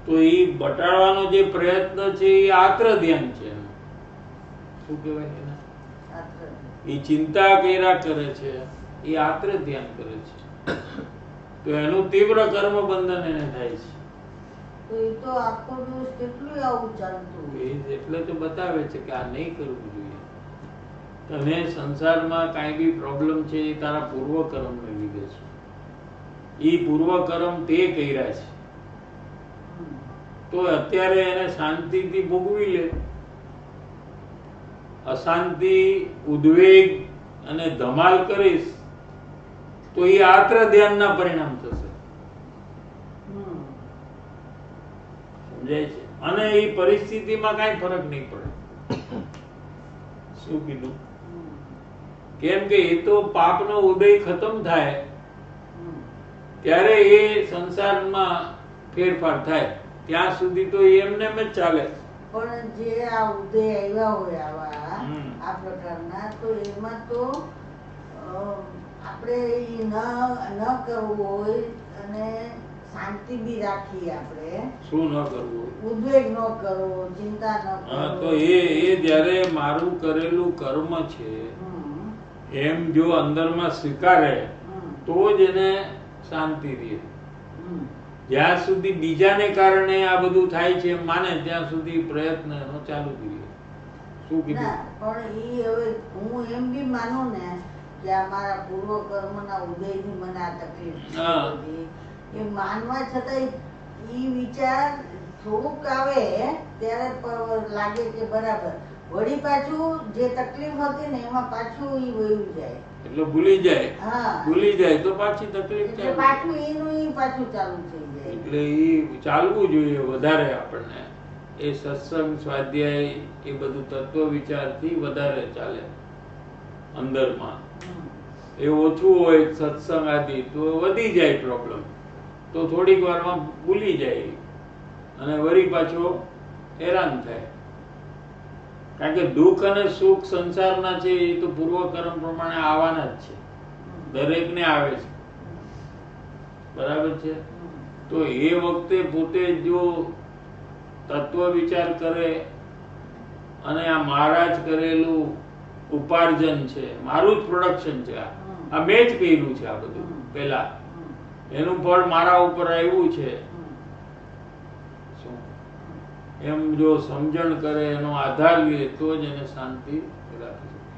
તો એ મટાડવાનો જે પ્રયત્ન છે એ આત્ર ધ્યાન છે. શું કહેવાય એને? એ ચિંતા કર્યા કરે છે, એ આત્ર ધ્યાન કરે છે. તો એનું તીવ્ર કર્મ બંધન એને થાય છે. તો એ તો આખો દિવસ કેટલું આવું ચાલતું હોય. એટલે તો બતાવે છે કે આ નહીં કરવું જોઈએ. તને સંસારમાં કાંઈ બી પ્રોબ્લેમ છે એ તારા પૂર્વકર્મને લીધે છે. એ પૂર્વકર્મ તે કર્યા છે, તો અત્યારે એને શાંતિથી ભોગવી લે. અશાંતિ, ઉદ્વેગ અને ધમાલ કરીશ તો એ આત્ર ધ્યાનના પરિણામ થશે. સમજાય છે? અને એ પરિસ્થિતિમાં કાંઈ ફરક નહીં પડે. શું કીધું? કેમ કે એ તો પાપનો ઉદય ખતમ થાય ત્યારે એ સંસારમાં ફેરફાર થાય, ત્યાં સુધી તો એમને એમ જ ચાલે. પણ જે આ ઉદય આવ્યા હોય આવા આ પ્રકારના, તો એમાં તો આપણે ઈ ન કરવું હોય, અને શાંતિ બી રાખીએ. આપણે શું ન કરવું? ઉદ્વેગ ન કરવો, ચિંતા ન કરવો. તો એ જ્યારે મારું કરેલું કર્મ છે એમ જો અંદરમાં સ્વીકારે તો જ એને શાંતિ રહે. જ્યાં સુધી બીજાને કારણે આ બધું થાય છે એમ માને ત્યાં સુધી પ્રયત્ન એનો ચાલુ જ રહે. શું કીધું? પણ ઈ હવે હું એમ બી માનું ને કે આ મારા પૂર્વ કર્મના ઉદયથી મને આ તકલીફ છે, એ માનવા છતાં ઈ વિચાર થોડુંક આવે ત્યારે લાગે કે બરાબર, વળી પાછું જે તકલીફ હતી ને એમાં પાછું ઈ વયું જાય, એટલે ભૂલી જાય. ભૂલી જાય તો પાછી તકલીફ ચાલુ, પાછું એનું ઈ પાછું ચાલુ થઈ જાય. એટલે ઈ ચાલવું જોઈએ વધારે. આપણને એ સત્સંગ, સ્વાધ્યાય, એ બધું તત્વ વિચારથી વધારે ચાલે અંદરમાં. એ ઓછું હોય સત્સંગ આદિ તો વધી જાય પ્રોબ્લેમ, તો થોડીક વારમાં ભૂલી જાય અને વળી પાછો હેરાન થાય. કારણ કે દુઃખ અને સુખ સંસારના છે એ તો પૂર્વકર્મ પ્રમાણે આવવાના જ છે, દરેકને આવે છે. બરાબર છે? તો એ વખતે પોતે જો તત્વ વિચાર કરે અને આ મારા જ કરેલું ઉપાર્જન છે, મારું જ પ્રોડક્શન છે, આ મેં જ કર્યું છે, આ બધું પેલા એનું ફળ મારા ઉપર આવ્યું છે, એમ જો સમજણ કરે, એનો આધાર લે તો જ એને શાંતિ રાખી શકે.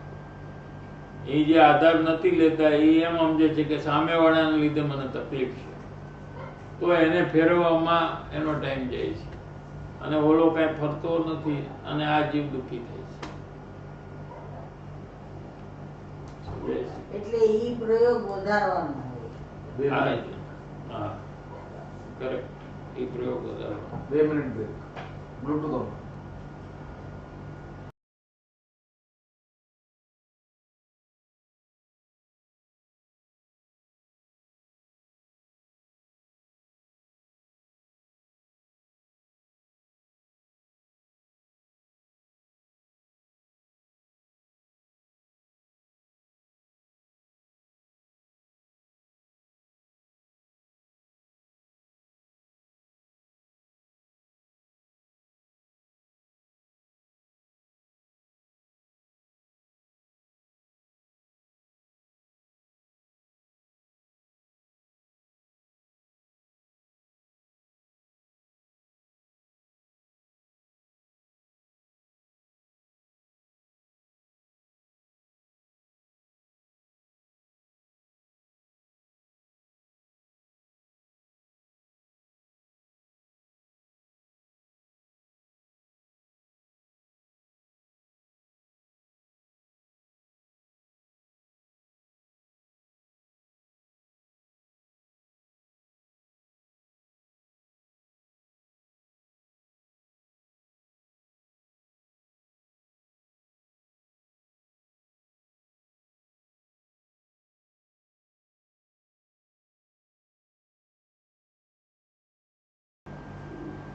એ જે આધાર નથી લેતા એ એમ સમજે છે કે સામેવાળાને લીધે મને તકલીફ છે, તો એને ફેરવવામાં એનો ટાઈમ જાય છે, અને ઓલો કઈ ફરતો નથી, અને આ જીવ દુઃખી થાય છે. એટલે ઈ પ્રયોગ વધારવાનો હોય. હા, કરેક્ટ. એ પ્રયોગ વધારવાનો. 2 મિનિટ બ્રેક. Bluetooth on.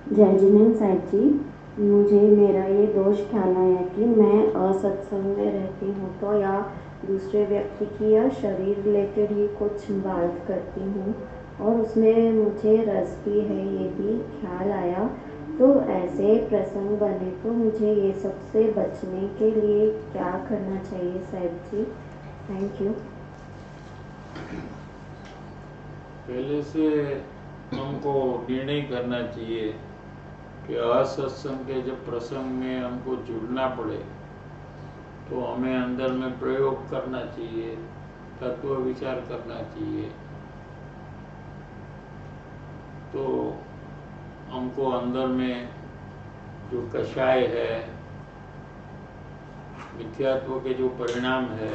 जय जिनेन्द्र साहिब जी, मुझे मेरा ये दोष कहना है कि मैं असत्संग में रहती हूँ तो या दूसरे व्यक्ति की या शरीर रिलेटेड ही कुछ बात करती हूँ और उसमें मुझे रस भी है, ये भी ख्याल आया। तो ऐसे प्रसंग बने तो मुझे ये सबसे बचने के लिए क्या करना चाहिए साहिब जी? Thank you. पहले से हमको निर्णय करना चाहिए कि असत्संग के जब प्रसंग में हमको जुड़ना पड़े तो हमें अंदर में प्रयोग करना चाहिए, तत्व विचार करना चाहिए। तो हमको अंदर में जो कषाय है, मिथ्यात्व के जो परिणाम है,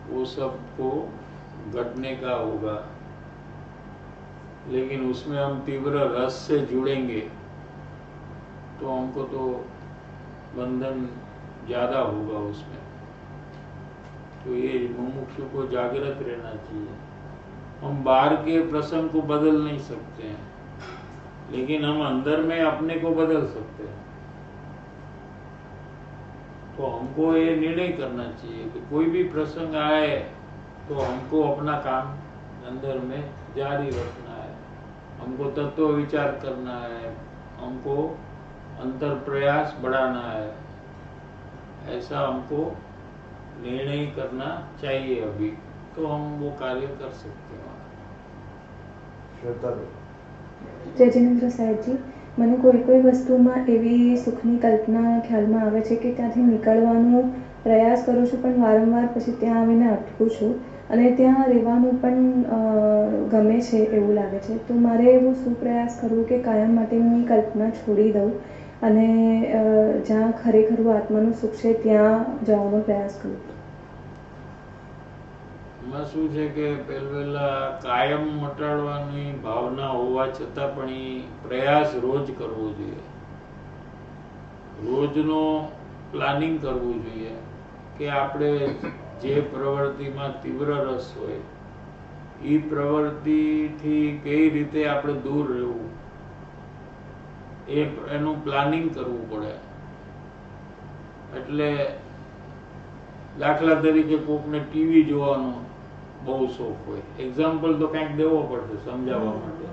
वो सबको घटने का होगा। लेकिन उसमें हम तीव्र रस से जुड़ेंगे तो हमको तो बंधन ज़्यादा होगा उसमें। तो ये मुमुक्षु को जागृत रहना चाहिए। हम बाहर के प्रसंग को बदल नहीं सकते हैं, लेकिन हम अंदर में अपने को बदल सकते हैं। तो हमको ये निर्णय करना चाहिए कि कोई भी प्रसंग आए तो हमको अपना काम अंदर में जारी रखना है, हमको तत्व विचार करना है, हमको अंतर प्रयास बढ़ाना है। ऐसा हमको निर्णय करना चाहिए अभी, तो हम वो कार्य कर सकते हैं। जय जिनेन्द्र साहेब जी, મને કોઈ વસ્તુમાં એવી સુખની કલ્પના ખ્યાલમાં આવે છે કે ત્યાંથી નીકળવાનો પ્રયાસ કરું છું, પણ વારંવાર પછી ત્યાં આવીને અટકું છું અને ત્યાં રહેવાનું પણ ગમે છે એવું લાગે છે। તો મારે એવું શું પ્રયાસ કરવો કે કાયમ માટે હું એ કલ્પના છોડી દઉં અને જ્યાં ખરેખર આત્માનું સુખ છે ત્યાં જવાનો પ્રયાસ કરું। એમાં શું છે કે પહેલા કાયમ મટાડવાની ભાવના હોવા છતાં પણ એ પ્રયાસ રોજ કરવો જોઈએ, રોજનો પ્લાનિંગ કરવું જોઈએ કે આપણે જે પ્રવૃત્તિમાં તીવ્ર રસ હોય એ પ્રવૃત્તિથી કઈ રીતે આપણે દૂર રહેવું એનું પ્લાનિંગ કરવું પડે। એટલે દાખલા તરીકે કોકને ટીવી જોવાનો બહુ શોખ હોય, એક્ઝામ્પલ તો કંઈક દેવો પડશે સમજાવવા માટે।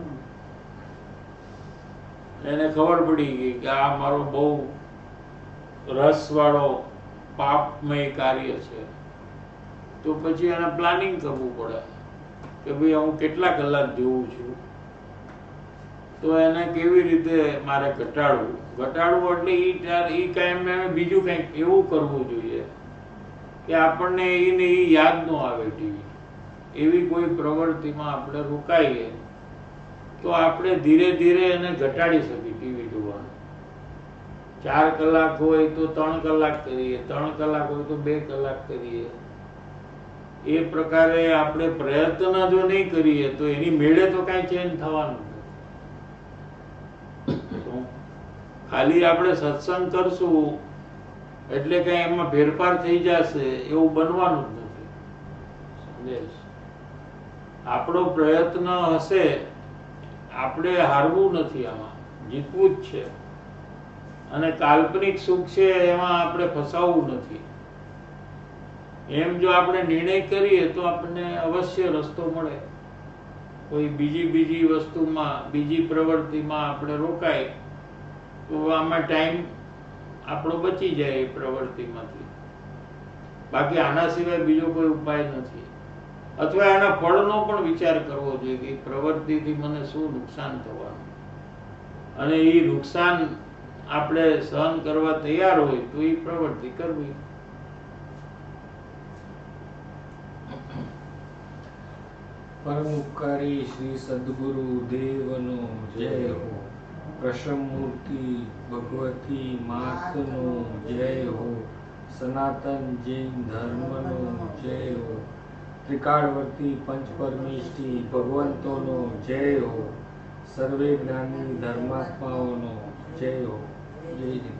એને ખબર પડી ગઈ કે આ મારો બહુ રસવાળો પાપમય કાર્ય છે, તો પછી એને પ્લાનિંગ કરવું પડે કે ભાઈ હું કેટલા કલાક જોઉં છું, તો એને કેવી રીતે મારે ઘટાડવું એટલે એ કાયમ બીજું કંઈક એવું કરવું જોઈએ કે આપણને એને યાદ ન આવે ટીવી। એવી કોઈ પ્રવૃત્તિમાં આપણે રોકાઈએ તો આપણે ધીરે ધીરે એને ઘટાડી શકીએ। ટીવી જોવાનું 4 કલાક હોય તો 3 કલાક કરીએ, 3 કલાક હોય તો 2 કલાક કરીએ। એ પ્રકારે આપણે પ્રયત્ન જો નહીં કરીએ તો એની મેળે તો કાંઈ ચેન્જ થવાનું નથી। ખાલી આપણે સત્સંગ કરશું એટલે કઈ એમાં ફેરફાર થઈ જશે એવું બનવાનું જ નથી। સંદેશ આપણો પ્રયત્ન હશે, આપણે હારવું નથી, આમાં જીતવું જ છે। અને કાલ્પનિક સુખ છે એમાં આપણે ફસાવવું નથી। એમ જો આપણે નિર્ણય કરીએ તો આપણને અવશ્ય રસ્તો મળે। કોઈ બીજી વસ્તુમાં બીજી પ્રવૃત્તિમાં આપણે રોકાય તો આમાં ટાઈમ આપણો બચી જાય એ પ્રવૃત્તિમાંથી। બાકી આના સિવાય બીજો કોઈ ઉપાય નથી। અથવા એના ફળનો પણ વિચાર કરવો જોઈએ કે પ્રવૃત્તિથી મને શું નુકસાન થવાનું, અને એ નુકસાન આપણે સહન કરવા તૈયાર હોય તો એ પ્રવૃત્તિ કરવી। પરમ ઉપકારી શ્રી સદગુરુ દેવનો જય હો। પ્રસમ મૂર્તિ ભગવતી માતનો જય હો। સનાતન જૈન ધર્મનો જય હો। ત્રિકાળવર્તી પંચપરમેષ્ઠી ભગવંતોનો જય હો। સર્વે જ્ઞાની ધર્માત્માઓનો જય હો। જય જય।